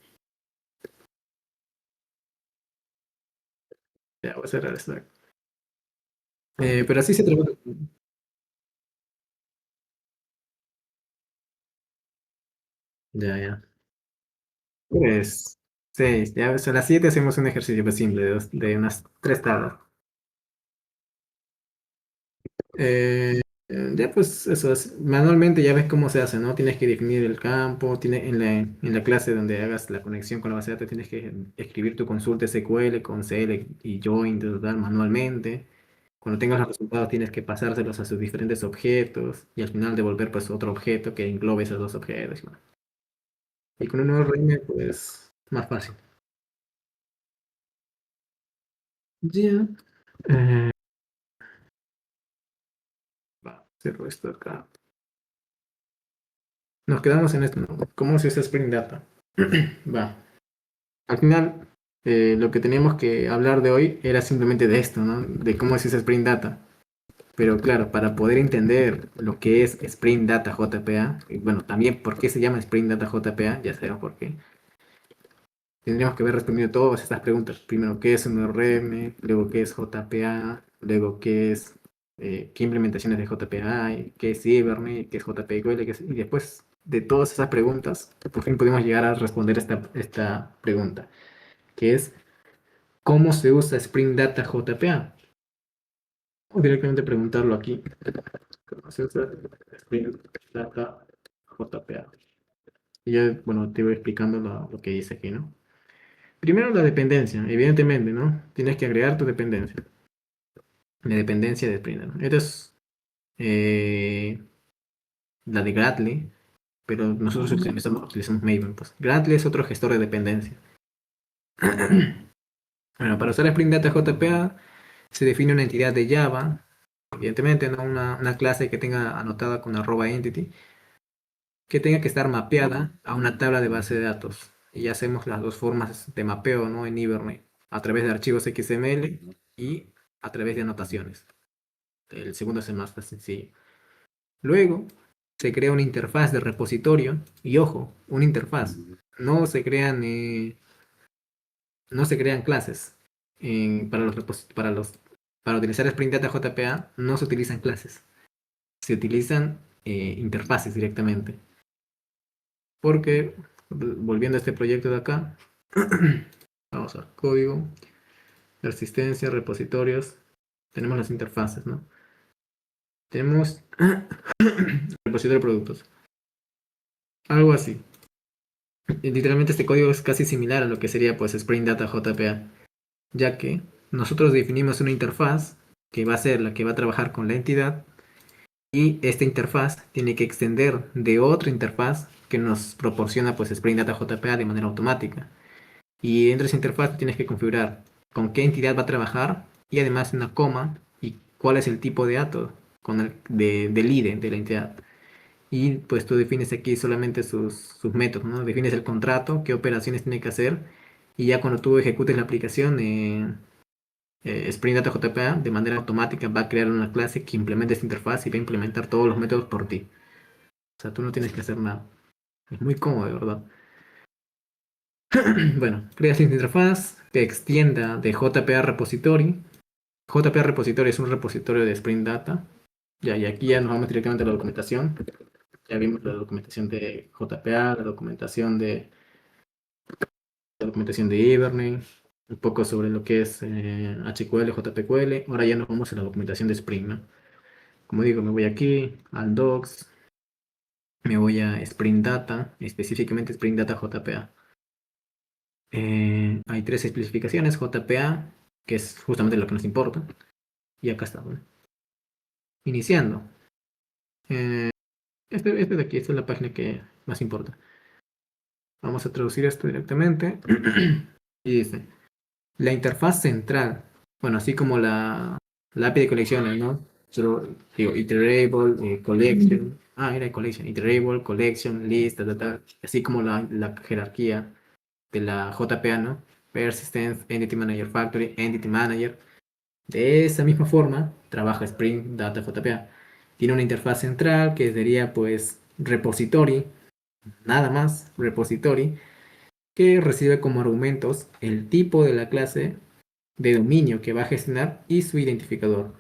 Ya, voy a cerrar esto. Pero así se trabaja. Ya, ya. Pues, seis. Ya, a las 7 hacemos un ejercicio pues, simple de unas 3 tablas. Ya pues eso es, manualmente ya ves cómo se hace, ¿no? Tienes que definir el campo, en la clase donde hagas la conexión con la base de datos tienes que escribir tu consulta SQL con select y join total manualmente. Cuando tengas los resultados tienes que pasárselos a sus diferentes objetos y al final devolver pues otro objeto que englobe esos dos objetos. Y bueno. Y con un nuevo reino pues más fácil. Ya. Eh, cierro esto acá. Nos quedamos en esto, ¿no? ¿Cómo se usa Spring Data? Va. Al final, lo que teníamos que hablar de hoy era simplemente de esto, ¿no? De cómo se usa Spring Data. Pero claro, para poder entender lo que es Spring Data JPA, y bueno, también por qué se llama Spring Data JPA, ya sabemos por qué, tendríamos que haber respondido todas estas preguntas. Primero, ¿qué es un ORM? Luego, ¿qué es JPA? Luego, ¿qué implementaciones de JPA hay? ¿Qué es Hibernate? ¿Qué es JPA? Y después de todas esas preguntas, por fin pudimos llegar a responder esta pregunta, que es ¿cómo se usa Spring Data JPA? O directamente preguntarlo aquí. ¿Cómo se usa Spring Data JPA? Y ya, bueno, te voy explicando lo que dice aquí, ¿no? Primero la dependencia, evidentemente, ¿no? Tienes que agregar tu dependencia. La dependencia de Spring Data. Esta es la de Gradle, pero nosotros utilizamos Maven. Pues. Gradle es otro gestor de dependencia. Bueno, para usar Spring Data JPA se define una entidad de Java, evidentemente, ¿no? Una clase que tenga anotada con @entity, que tenga que estar mapeada a una tabla de base de datos. Y hacemos las dos formas de mapeo, ¿no? En Hibernate, a través de archivos XML y a través de anotaciones. El segundo es el más sencillo. Luego se crea una interfaz de repositorio y ojo, una interfaz. No se crean, no se crean clases. Para utilizar Spring Data JPA no se utilizan clases, se utilizan interfaces directamente. Porque, volviendo a este proyecto de acá, vamos a código, persistencia, repositorios, tenemos las interfaces, ¿no? Tenemos repositorio de productos, algo así. Y literalmente este código es casi similar a lo que sería pues Spring Data JPA, ya que nosotros definimos una interfaz que va a ser la que va a trabajar con la entidad y esta interfaz tiene que extender de otra interfaz que nos proporciona pues Spring Data JPA de manera automática. Y dentro de esa interfaz tienes que configurar con qué entidad va a trabajar y además una coma y cuál es el tipo de dato del IDE de la entidad. Y pues tú defines aquí solamente sus métodos, ¿no? Defines el contrato, qué operaciones tiene que hacer y ya cuando tú ejecutes la aplicación, Spring Data JPA de manera automática va a crear una clase que implemente esta interfaz y va a implementar todos los métodos por ti. O sea, tú no tienes que hacer nada. Es muy cómodo, de verdad. Bueno, creas esta interfaz que extienda de JPA Repository. JPA Repository es un repositorio de Spring Data. Ya, y aquí ya nos vamos directamente a la documentación. Ya vimos la documentación de JPA, la documentación de Hibernate, un poco sobre lo que es HQL, JPQL. Ahora ya nos vamos a la documentación de Spring, ¿no? Como digo, me voy aquí al Docs, me voy a Spring Data, específicamente Spring Data JPA. Hay tres especificaciones, JPA, que es justamente lo que nos importa. Y acá está, ¿no? Iniciando. Eh, este de aquí, esta es la página que más importa. Vamos a traducir esto directamente. Y dice, la interfaz central, bueno, así como la API de colecciones, ¿no? Solo, digo, iterable, collection, era collection, iterable, collection, list, así como la jerarquía de la JPA, ¿no? Persistence, Entity Manager Factory, Entity Manager. De esa misma forma, trabaja Spring Data JPA. Tiene una interfaz central que sería, pues, repository, nada más, repository, que recibe como argumentos el tipo de la clase de dominio que va a gestionar y su identificador.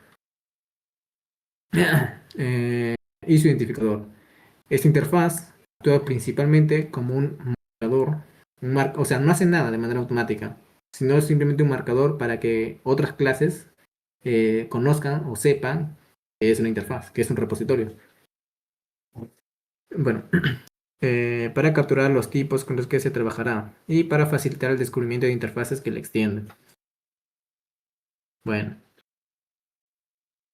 Y su identificador. Esta interfaz actúa principalmente como un marcador, o sea, no hace nada de manera automática, sino simplemente un marcador para que otras clases conozcan o sepan que es una interfaz, que es un repositorio. Bueno, para capturar los tipos con los que se trabajará y para facilitar el descubrimiento de interfaces que le extienden. Bueno,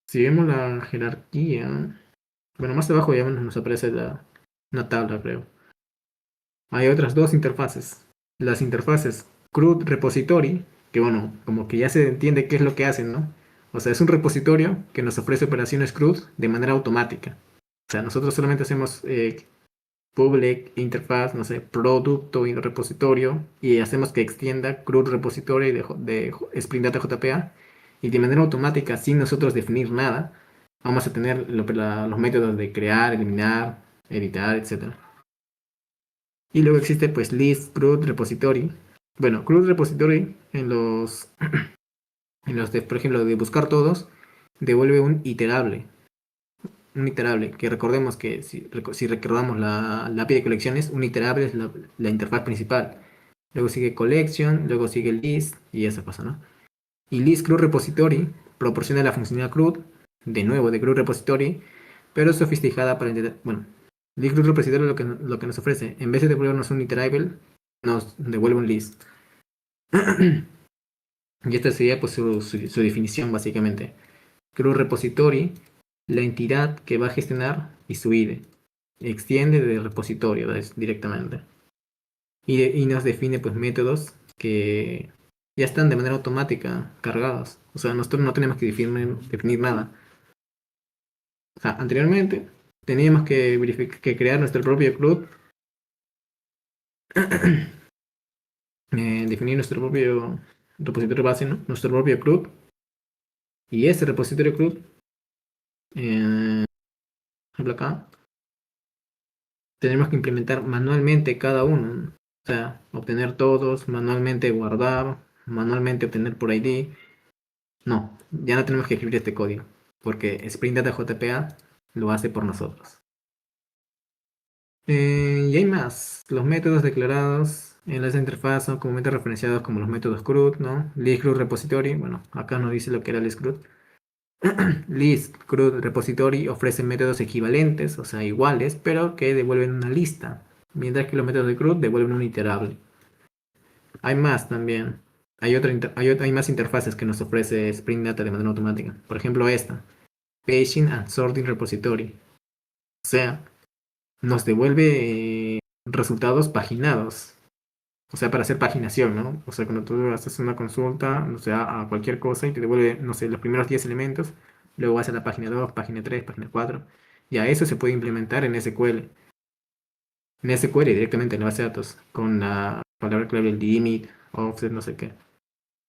si vemos la jerarquía, bueno, más abajo ya nos aparece una tabla, creo. Hay otras dos interfaces. Las interfaces CRUD Repository, que bueno, como que ya se entiende qué es lo que hacen, ¿no? O sea, es un repositorio que nos ofrece operaciones CRUD de manera automática. O sea, nosotros solamente hacemos public interfaz, no sé, producto y repositorio y hacemos que extienda CRUD Repository de Spring Data JPA y de manera automática, sin nosotros definir nada, vamos a tener los métodos de crear, eliminar, editar, etc. Y luego existe pues list, CRUD, repository. Bueno, CRUD repository en los de, por ejemplo, de buscar todos, devuelve un iterable. Un iterable, que recordemos que si recordamos la API de colecciones, un iterable es la interfaz principal. Luego sigue collection, luego sigue list y eso pasa, ¿no? Y list CRUD repository proporciona la funcionalidad CRUD, de nuevo de CRUD repository, pero sofisticada para entender, bueno, list CRUD repository lo que nos ofrece, en vez de devolvernos un iterable, nos devuelve un list. Y esta sería pues su definición básicamente. CRUD repository, la entidad que va a gestionar y su IDE. Extiende de repositorio directamente. Y nos define pues métodos que ya están de manera automática cargados. O sea, nosotros no tenemos que definir nada. O sea, anteriormente teníamos que crear nuestro propio CRUD, definir nuestro propio repositorio base, ¿no? Nuestro propio CRUD. Y ese repositorio CRUD, por ejemplo acá, tenemos que implementar manualmente cada uno, ¿no? O sea, obtener todos, manualmente guardar, manualmente obtener por ID. No, ya no tenemos que escribir este código, porque Spring Data JPA lo hace por nosotros. Y hay más. Los métodos declarados en la interfaz son comúnmente referenciados como los métodos CRUD, ¿no? List CRUD repository, bueno, acá nos dice lo que era list CRUD. List CRUD repository ofrece métodos equivalentes, o sea, iguales, pero que devuelven una lista. mientras que los métodos de CRUD devuelven un iterable. Hay más también. Hay más interfaces que nos ofrece Spring Data de manera automática. Por ejemplo, esta, Paging and Sorting Repository. O sea, nos devuelve resultados paginados. O sea, para hacer paginación, ¿no? O sea, cuando tú haces una consulta, o sea, a cualquier cosa y te devuelve, no sé, los primeros 10 elementos, luego vas a la página 2, página 3, página 4. Y a eso se puede implementar en SQL. En SQL directamente en la base de datos, con la palabra clave limit, offset, no sé qué.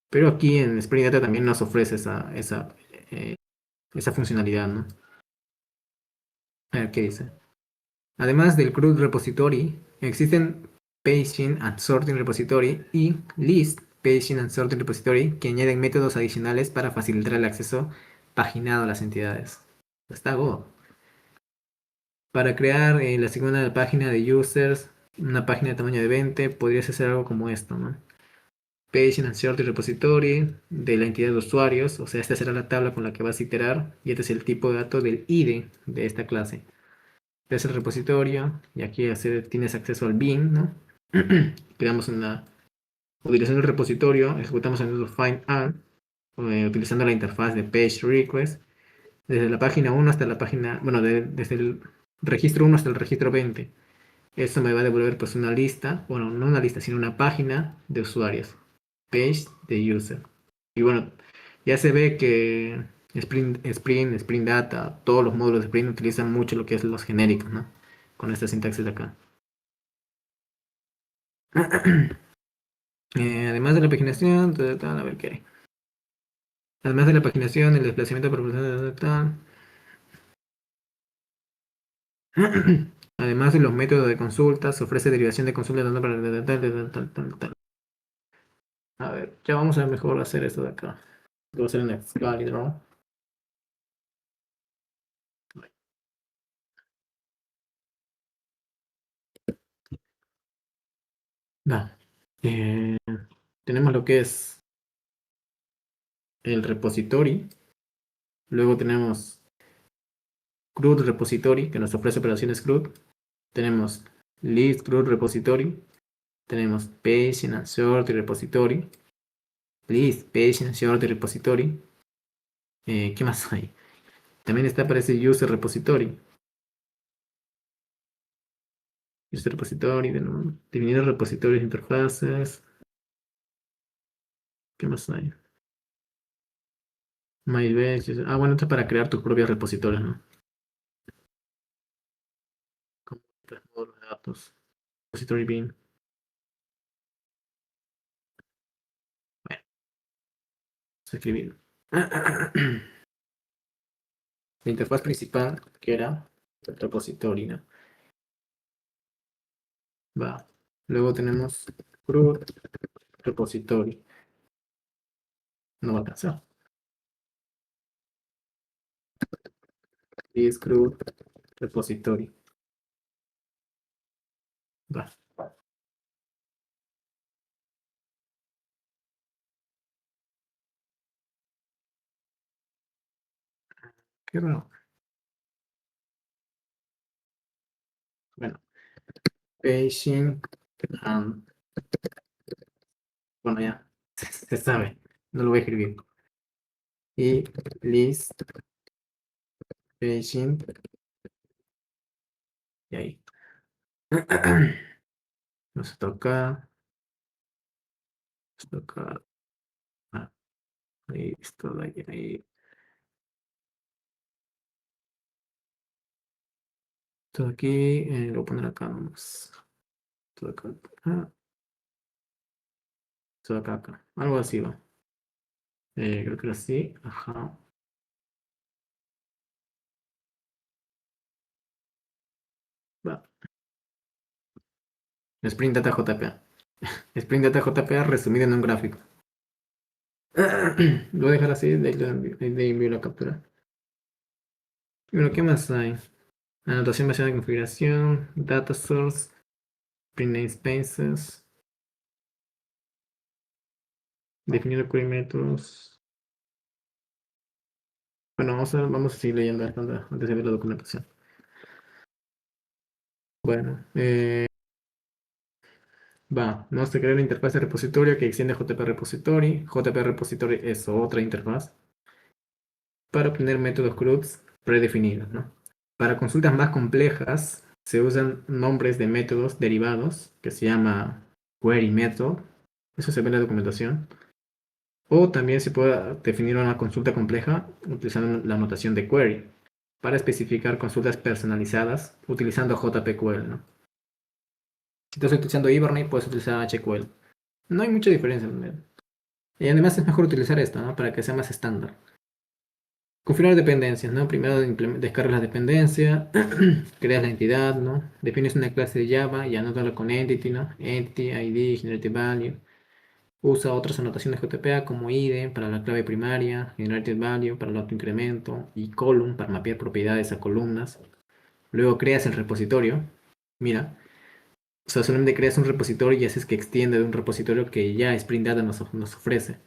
Pero aquí en Spring Data también nos ofrece eh, esa funcionalidad, ¿no? A ver qué dice. Además del CRUD repository, existen Paging and Sorting Repository y List Paging and Sorting Repository que añaden métodos adicionales para facilitar el acceso paginado a las entidades. Está Go. Para crear la segunda página de users, una página de tamaño de 20, podrías hacer algo como esto, ¿no? Paging and Sorting Repository de la entidad de usuarios, o sea, esta será la tabla con la que vas a iterar y este es el tipo de dato del ID de esta clase. Es el repositorio y aquí tienes acceso al bin, ¿no? Creamos una utilización del repositorio, ejecutamos el método find all, utilizando la interfaz de page request desde la página 1 hasta la página, bueno, desde el registro 1 hasta el registro 20. Esto me va a devolver pues una lista, bueno, no una lista, sino una página de usuarios, page de user. Y bueno, ya se ve que Spring Data, todos los módulos de Spring utilizan mucho lo que es los genéricos, ¿no? Con esta sintaxis de acá. Además de la paginación, a ver qué hay. Además de la paginación, el desplazamiento proporcional, además de los métodos de consulta, se ofrece derivación de consulta para. A ver, ya vamos a mejor hacer esto de acá. Lo voy a hacer en Excalibur. Va. Eh, tenemos lo que es el repository. Luego tenemos CRUD repository, que nos ofrece operaciones CRUD. Tenemos list CRUD repository. Tenemos paging and sort repository. List paging and sort repository. ¿Qué más hay? También está para ese user repository. User repository, definir repositorios e interfaces. ¿Qué más hay? MyBase. Ah, bueno, esto es para crear tus propios repositorios, ¿no? Como módulos de datos. Repository bin. Bueno, vamos a escribir. La interfaz principal, que era el repository, ¿no? Va. Luego tenemos CRUD repository. No va a alcanzar. Y es CRUD repository. Va. Qué raro. Bueno, paging and. Bueno, ya. Se sabe. No lo voy a escribir. Y list paging. Y ahí. Nos toca. Nos toca. Ah, ahí, esto de ahí, ahí. Todo aquí. Lo voy a poner acá nomás. Todo acá. Todo acá, acá. Algo así va. Creo que era así. Ajá. Va. Spring Data JPA. Spring Data JPA resumido en un gráfico. Lo voy a dejar así, de envío la captura. Bueno, ¿qué más hay? Anotación basada en configuración, data source, print namespaces, definir query métodos. Bueno, vamos a seguir leyendo esto antes de ver la documentación. Bueno, Vamos a crear una interfaz de repositorio que extiende JP Repository. JP Repository es otra interfaz para obtener métodos CRUDs predefinidos, ¿no? Para consultas más complejas se usan nombres de métodos derivados que se llama query method. Eso se ve en la documentación. O también se puede definir una consulta compleja utilizando la notación de query para especificar consultas personalizadas utilizando JPQL, ¿no? Si estás utilizando Hibernate, puedes utilizar HQL. No hay mucha diferencia, ¿no? Y además es mejor utilizar esto, ¿no? Para que sea más estándar. Configurar dependencias, ¿no? Primero descargas la dependencia, creas la entidad, ¿no? Defines una clase de Java y anótala con entity, ¿no? Entity, ID, generated value. Usa otras anotaciones JPA como IDE para la clave primaria, generated value para el autoincremento y column para mapear propiedades a columnas. Luego creas el repositorio. Mira, o sea, solamente creas un repositorio y haces que extienda de un repositorio que ya Spring Data nos ofrece.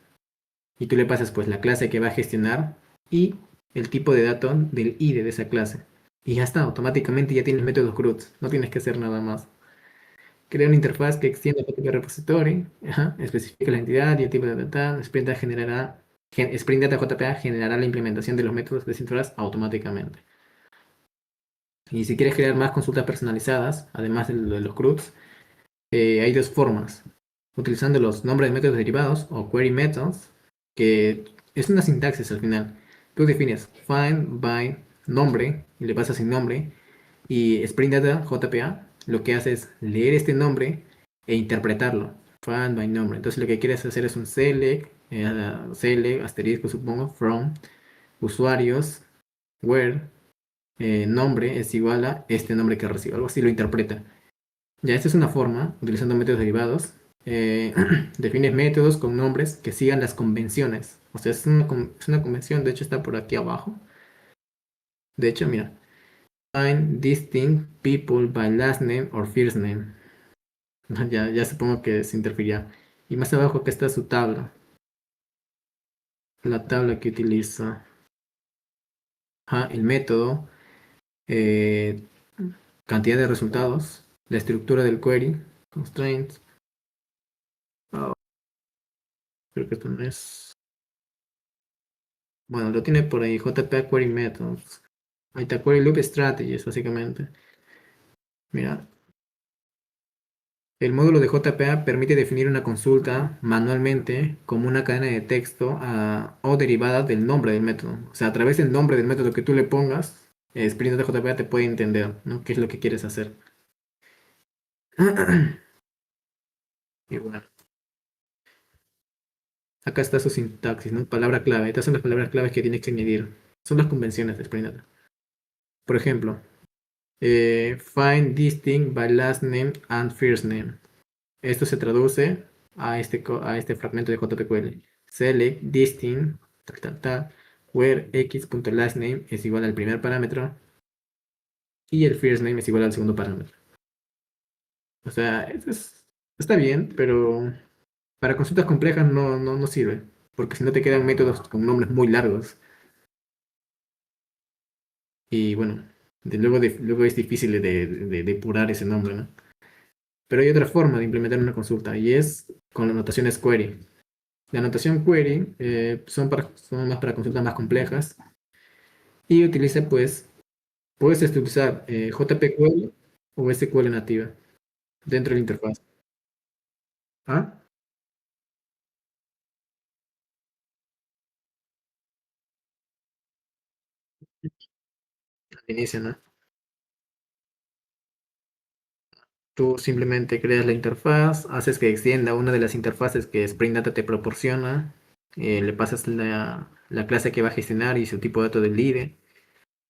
Y tú le pasas pues la clase que va a gestionar y el tipo de dato del ID de esa clase. Y ya está, automáticamente ya tienes métodos CRUD, no tienes que hacer nada más. Crea una interfaz que extienda el tipo de repository, especifica la entidad y el tipo de data. Spring Data JPA generará la implementación de los métodos de esa interfaz automáticamente. Y si quieres crear más consultas personalizadas, además de los CRUDs, hay dos formas. Utilizando los nombres de métodos derivados o query methods, que es una sintaxis al final. Tú defines find by nombre y le pasas sin nombre. Y Spring Data JPA lo que hace es leer este nombre e interpretarlo. Find by nombre. Entonces lo que quieres hacer es un select asterisco supongo, from, usuarios, where, nombre es igual a este nombre que recibe. Algo así lo interpreta. Ya, esta es una forma, utilizando métodos derivados. eh, Defines métodos con nombres que sigan las convenciones. O sea, es una convención, de hecho está por aquí abajo. De hecho, mira, find distinct people by last name or first name. Ya supongo que se interfería. Y más abajo que está su tabla. La tabla que utiliza. El método, eh, cantidad de resultados, la estructura del query, constraints. Oh, creo que esto no es. Bueno, lo tiene por ahí, JP Query Methods. Ahí está, Query Loop Strategies, básicamente. Mira, el módulo de JPA permite definir una consulta manualmente como una cadena de texto o derivada del nombre del método. O sea, a través del nombre del método que tú le pongas, Spring Data JPA te puede entender, ¿no? ¿Qué es lo que quieres hacer? Y bueno, acá está su sintaxis, ¿no? Palabra clave. Estas son las palabras claves que tienes que añadir. Son las convenciones de Spring Data. Por ejemplo, find distinct by last name and first name. Esto se traduce a este fragmento de JPQL. Select distinct, where x.lastName es igual al primer parámetro y el first name es igual al segundo parámetro. O sea, está bien, pero para consultas complejas no sirve, porque si no te quedan métodos con nombres muy largos. Y bueno, luego es difícil de depurar ese nombre, ¿no? Pero hay otra forma de implementar una consulta y es con las notaciones query. La notación query son más para consultas más complejas y utiliza pues, puedes utilizar JPQL o SQL nativa dentro de la interfaz. ¿Ah? Al inicio, ¿no? Tú simplemente creas la interfaz, haces que extienda una de las interfaces que Spring Data te proporciona, le pasas la clase que va a gestionar y su tipo de dato del líder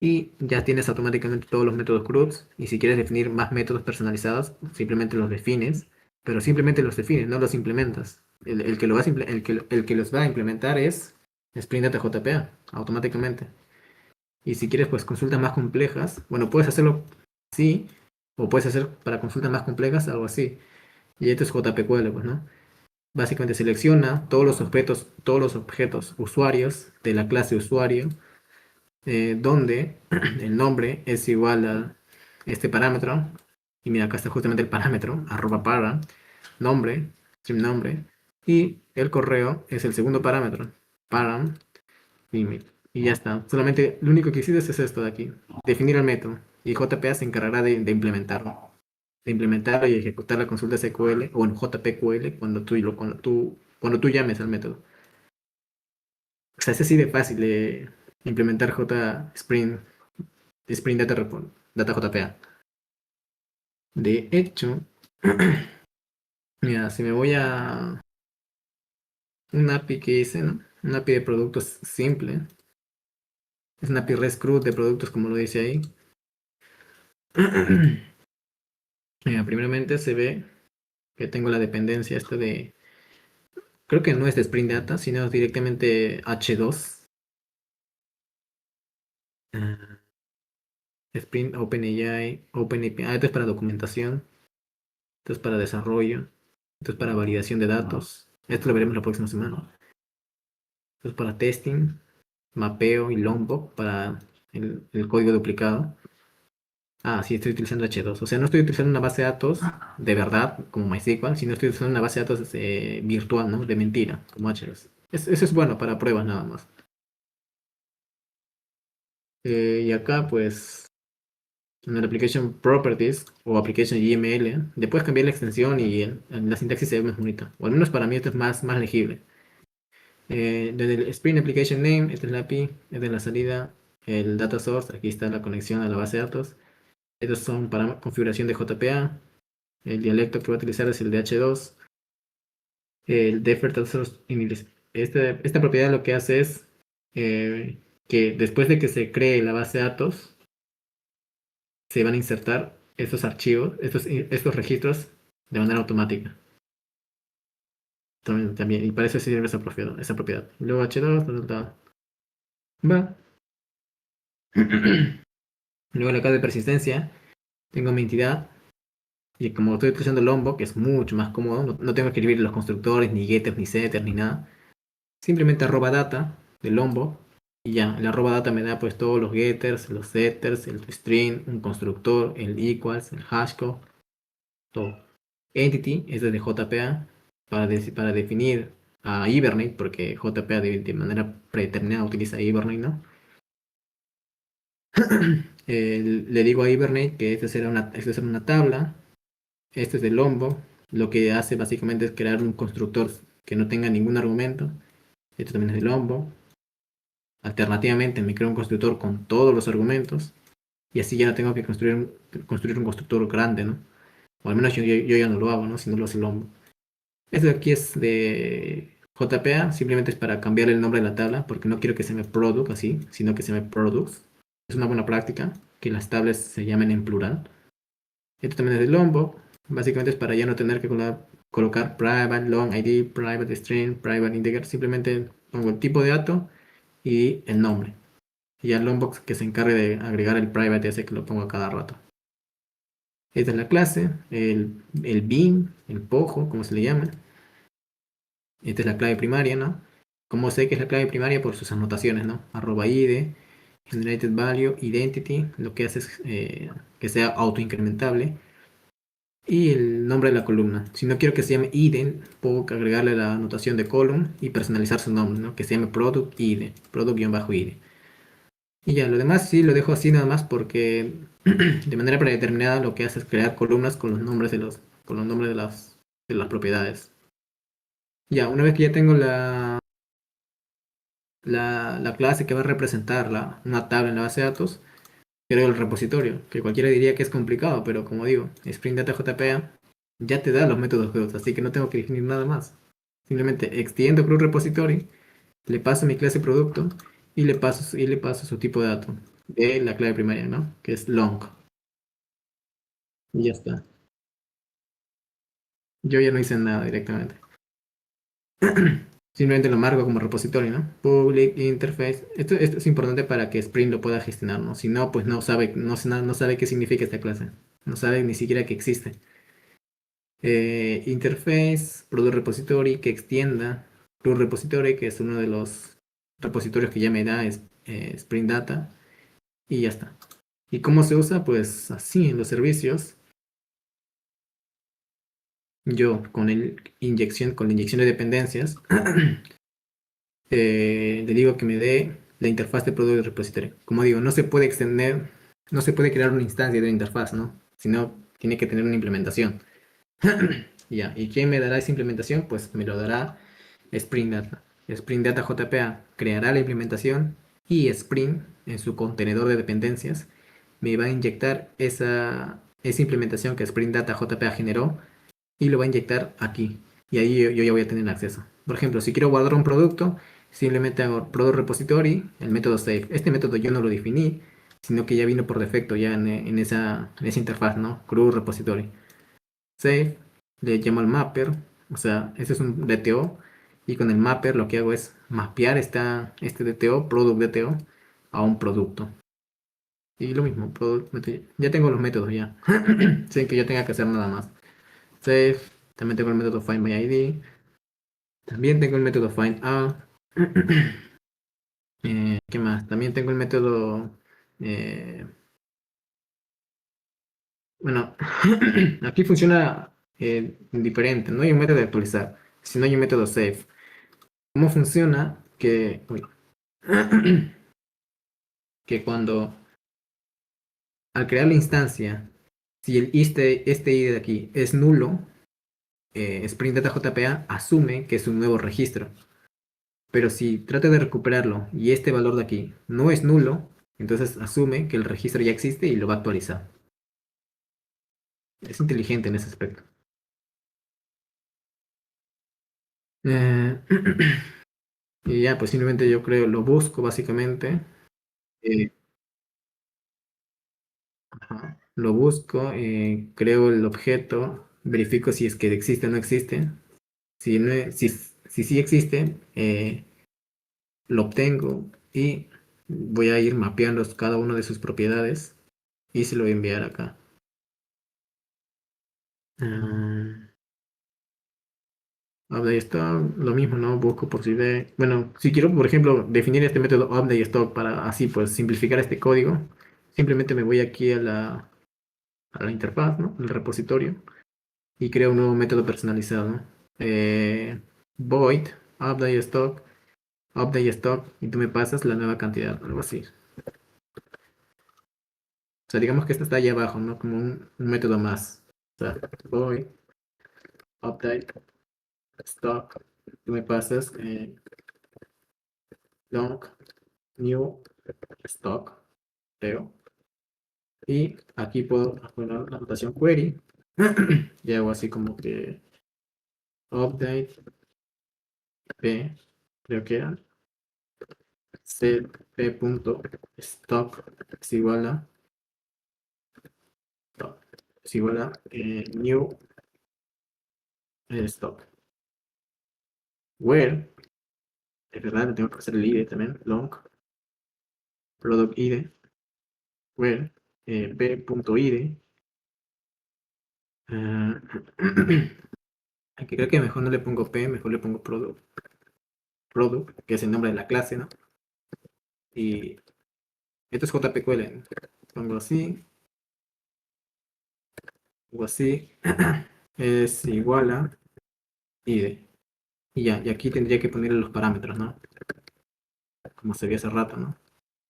y ya tienes automáticamente todos los métodos CRUDs. Y si quieres definir más métodos personalizados, simplemente los defines, pero simplemente los defines, no los implementas. El que los va a implementar es Spring Data JPA automáticamente. Y si quieres pues consultas más complejas, bueno, puedes hacerlo así, o puedes hacer para consultas más complejas algo así. Y esto es JPQL, pues, ¿no? Básicamente selecciona todos los objetos usuarios de la clase usuario, donde el nombre es igual a este parámetro. Y mira, acá está justamente el parámetro, arroba para. nombre, stream nombre, y el correo es el segundo parámetro, param email. Y ya está. Solamente lo único que hiciste es esto de aquí, definir el método. Y JPA se encargará de implementarlo. De implementar y ejecutar la consulta SQL o en JPQL cuando tú llames al método. O sea, es así de fácil de implementar Spring Data JPA. De hecho, mira, si me voy a un API que hice, ¿no? Un API de productos simple. Es una API REST CRUD de productos, como lo dice ahí. Mira, primeramente se ve que tengo la dependencia esta de... Creo que no es de Spring Data, sino directamente H2. Ah, Spring OpenAPI. Esto es para documentación. Esto es para desarrollo. Esto es para validación de datos. Esto lo veremos la próxima semana. Esto es para testing, mapeo y logbok para el código duplicado. Ah, sí, estoy utilizando H2. O sea, no estoy utilizando una base de datos de verdad, como MySQL, sino estoy utilizando una base de datos virtual, ¿no? De mentira, como H2. Eso es bueno para pruebas nada más. Y acá, pues, en el Application Properties o Application YML, le puedes cambiar la extensión y la sintaxis se ve más bonita. O al menos para mí esto es más legible. Desde el Spring Application Name, esta es la API, esta es la salida, el Data Source, aquí está la conexión a la base de datos. Estos son para configuración de JPA. El dialecto que voy a utilizar es el de H2. El default Data Source initialize. Esta propiedad lo que hace es que después de que se cree la base de datos, se van a insertar estos archivos, estos registros de manera automática. También, y para eso sirve esa propiedad. Luego H2, va. Luego la clase de persistencia, tengo mi entidad, y como estoy utilizando Lombok, que es mucho más cómodo, no tengo que escribir los constructores, ni getters, ni setters, ni nada. Simplemente arroba data del Lombok, y ya, el arroba data me da pues todos los getters, los setters, el string, un constructor, el equals, el hashcode, todo. Entity es desde JPA para definir a Hibernate, porque JPA de manera predeterminada utiliza Hibernate, ¿no? Le digo a Hibernate que esta será una tabla, este es el lombo, lo que hace básicamente es crear un constructor que no tenga ningún argumento, esto también es el lombo. Alternativamente me creo un constructor con todos los argumentos y así ya no tengo que construir un constructor grande, ¿no? O al menos yo ya no lo hago, ¿no? Si no lo hace el lombo. Esto de aquí es de JPA, simplemente es para cambiar el nombre de la tabla, porque no quiero que se me product así, sino que se me products. Es una buena práctica que las tablas se llamen en plural. Esto también es de Lombok, básicamente es para ya no tener que colocar private, long ID, private string, private integer, simplemente pongo el tipo de dato y el nombre. Y ya Lombok que se encargue de agregar el private ese que lo pongo a cada rato. Esta es la clase, el bin, el pojo, como se le llama. Esta es la clave primaria, ¿no? Como sé que es la clave primaria por sus anotaciones, ¿no? Arroba id, generated value, identity, lo que hace es que sea autoincrementable. Y el nombre de la columna. Si no quiero que se llame id, puedo agregarle la anotación de column y personalizar su nombre, ¿no? Que se llame product id, product-id. Y ya, lo demás sí lo dejo así nada más porque de manera predeterminada lo que hace es crear columnas con los nombres con los nombres de las propiedades. Ya, una vez que ya tengo la clase que va a representar una tabla en la base de datos, creo el repositorio, que cualquiera diría que es complicado, pero como digo, Spring Data JPA ya te da los métodos CRUD, así que no tengo que definir nada más. Simplemente extiendo CRUD repository, le paso mi clase producto y le paso su tipo de dato de la clave primaria, ¿no? Que es long. Y ya está. Yo ya no hice nada directamente. Simplemente lo marco como repositorio, ¿no? Public interface. Esto es importante para que Spring lo pueda gestionar, ¿no? Si no, pues no sabe qué significa esta clase. No sabe ni siquiera que existe. Interface, product repository, que extienda. Product repository, que es uno de los repositorios que ya me da Spring Data. Y ya está. ¿Y cómo se usa? Pues así en los servicios. yo con con la inyección de dependencias, le digo que me dé la interfaz de producto repository. Como digo, no se puede extender, no se puede crear una instancia de la interfaz, ¿no? Sino tiene que tener una implementación. Ya, ¿y quién me dará esa implementación? Pues me lo dará Spring Data. Spring Data JPA creará la implementación y Spring, en su contenedor de dependencias, me va a inyectar esa implementación que Spring Data JPA generó y lo va a inyectar aquí. Y ahí yo ya voy a tener acceso. Por ejemplo, si quiero guardar un producto, simplemente hago product repository, el método save. Este método yo no lo definí, sino que ya vino por defecto ya en esa interfaz, ¿no? Crew repository. Save, le llamo al mapper, o sea, este es un DTO, y con el mapper lo que hago es mapear este DTO, product DTO, a un producto. Y lo mismo, ya tengo los métodos ya, sin que yo tenga que hacer nada más. Save, también tengo el método find by ID, también tengo el método find all. ¿Qué más? También tengo el método, bueno, aquí funciona diferente, no hay un método de actualizar, sino hay un método save. ¿Cómo funciona? Que cuando al crear la instancia, si este ID de aquí es nulo, Spring Data JPA asume que es un nuevo registro. Pero si trata de recuperarlo y este valor de aquí no es nulo, entonces asume que el registro ya existe y lo va a actualizar. Es inteligente en ese aspecto. Eh, y ya, pues simplemente yo creo, lo busco básicamente. eh, lo busco, creo el objeto, verifico si es que existe o no existe. Si, no, si sí existe, lo obtengo y voy a ir mapeando cada una de sus propiedades y se lo voy a enviar acá. Ah, update stock, lo mismo, ¿no? Busco por si de... Bueno, si quiero, por ejemplo, definir este método update stock para así, pues, simplificar este código, simplemente me voy aquí a la interfaz, ¿no? El repositorio y creo un nuevo método personalizado, ¿no? Void, update stock, y tú me pasas la nueva cantidad, algo así. O sea, digamos que esta está ahí abajo, ¿no? Como un método más. O sea, void, update, stock, tú me pasas long, new, stock, creo. Y aquí puedo poner la notación query. Y hago así como que update, p, creo que era, set p.stock es igual a es igual a new stock. Where, es verdad, tengo que hacer el ID también, long, product ID, where, p.id. Aquí creo que mejor no le pongo p, mejor le pongo product, que es el nombre de la clase, ¿no? Y esto es JPQL, pongo así, o así, es igual a ID. Y ya, y aquí tendría que ponerle los parámetros, ¿no? Como se vio hace rato, ¿no?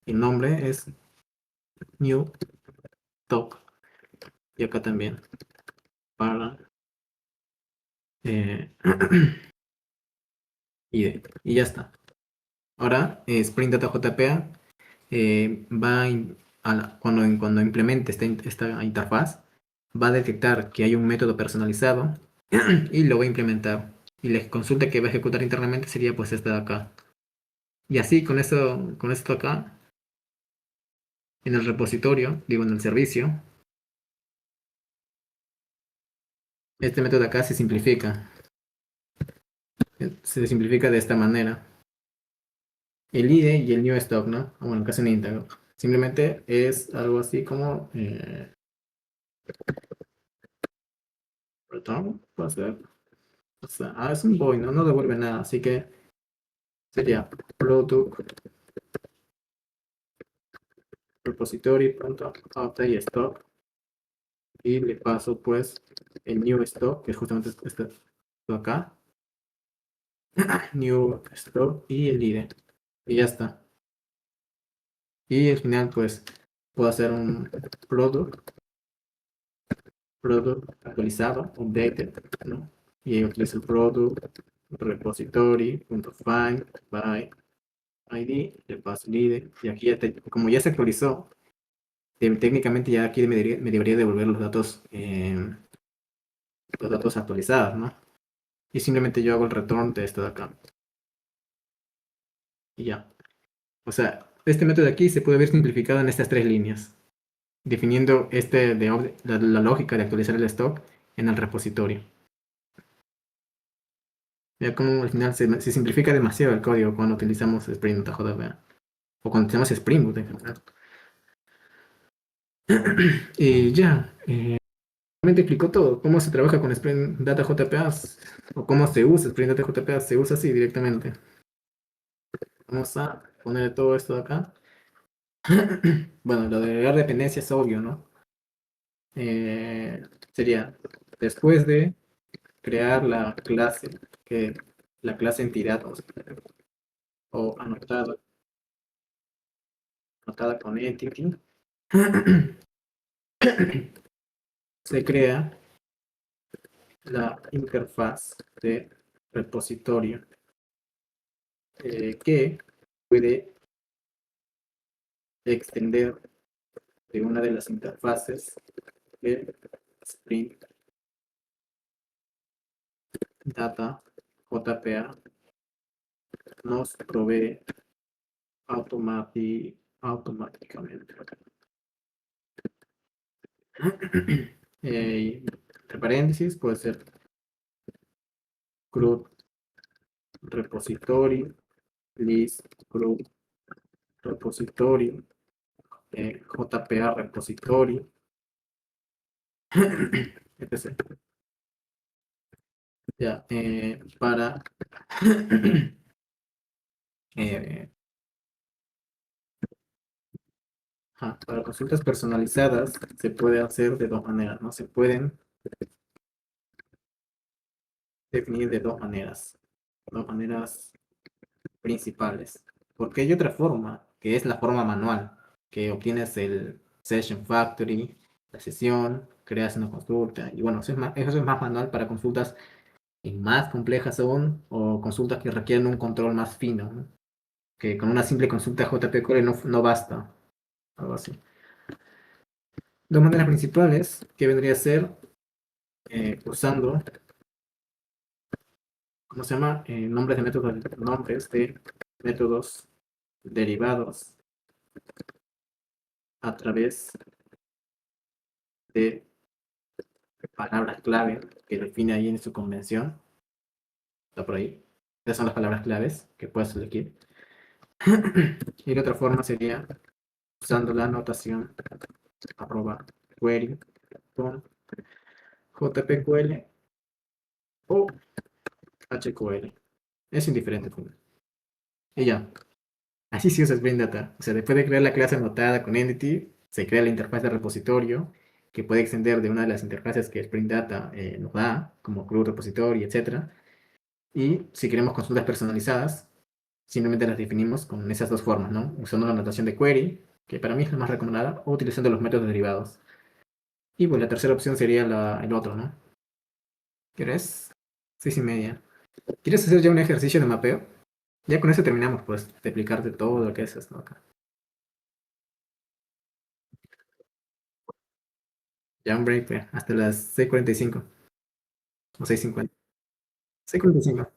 El nombre es new top. Y acá también. Para ID. Y ya está. Ahora, Spring Data JPA cuando implemente esta interfaz, va a detectar que hay un método personalizado y lo va a implementar. Y la consulta que va a ejecutar internamente sería pues esta de acá. Y así con esto acá, en el repositorio, digo en el servicio, este método de acá se simplifica. Se simplifica de esta manera. El ID y el new stock, ¿no? Bueno, casi un íntegro. Simplemente es algo así como return, puede ser. O sea, es un void, ¿no? No devuelve nada, así que sería product repository.update stock y le paso pues el new stock, que es justamente esto acá, new stock y el ID, y ya está. Y al final pues puedo hacer un product actualizado, updated, ¿no? Y ahí utilizo el product repository.find by ID, le paso el ID, y aquí ya como ya se actualizó, técnicamente ya aquí me debería devolver los datos actualizados, ¿no? Y simplemente yo hago el return de esto de acá. Y ya. O sea, este método de aquí se puede ver simplificado en estas tres líneas, definiendo la lógica de actualizar el stock en el repositorio. Ya como al final se simplifica demasiado el código cuando utilizamos Spring Boot JVM, o cuando utilizamos Spring Boot en general. Y ya, realmente explicó todo, cómo se trabaja con Spring Data JPAs, o cómo se usa Spring Data JPAs, se usa así directamente. Vamos a poner todo esto de acá. Bueno, lo de agregar dependencia es obvio, ¿no? Sería después de crear la clase entidad, o anotada con entity, se crea la interfaz de repositorio que puede extender de una de las interfaces de Spring Data JPA nos provee automáticamente. Entre paréntesis puede ser CRUD repository, list CRUD repository, JPA repository, etc. Ya, eh, para consultas personalizadas se puede hacer de dos maneras, ¿no? Se pueden definir de dos maneras principales. Porque hay otra forma, que es la forma manual, que obtienes el Session Factory, la sesión, creas una consulta, y bueno, eso es más manual para consultas más complejas aún, o consultas que requieren un control más fino, ¿no? Que con una simple consulta JP Core no basta, algo así. Dos maneras principales, que vendría a ser usando, ¿cómo se llama? Nombres de métodos derivados a través de palabras clave que define ahí en su convención. Está por ahí. Esas son las palabras claves que puedes elegir. Y la otra forma sería usando la anotación @query con jpql o hql. Es indiferente. Y ya. Así se usa Spring Data. O sea, después de crear la clase anotada con Entity, se crea la interfaz de repositorio que puede extender de una de las interfaces que Spring Data nos da, como CRUD, repository, etc. Y si queremos consultas personalizadas, simplemente las definimos con esas dos formas, ¿no? Usando la notación de query, que para mí es la más recomendada, o utilizando los métodos derivados. Y pues la tercera opción sería el otro, ¿no? ¿Quieres? 6:30. ¿Quieres hacer ya un ejercicio de mapeo? Ya con eso terminamos, pues, de explicarte todo lo que es esto acá. Ya un break, pues, hasta las 6:45 o 6:50. 6:45.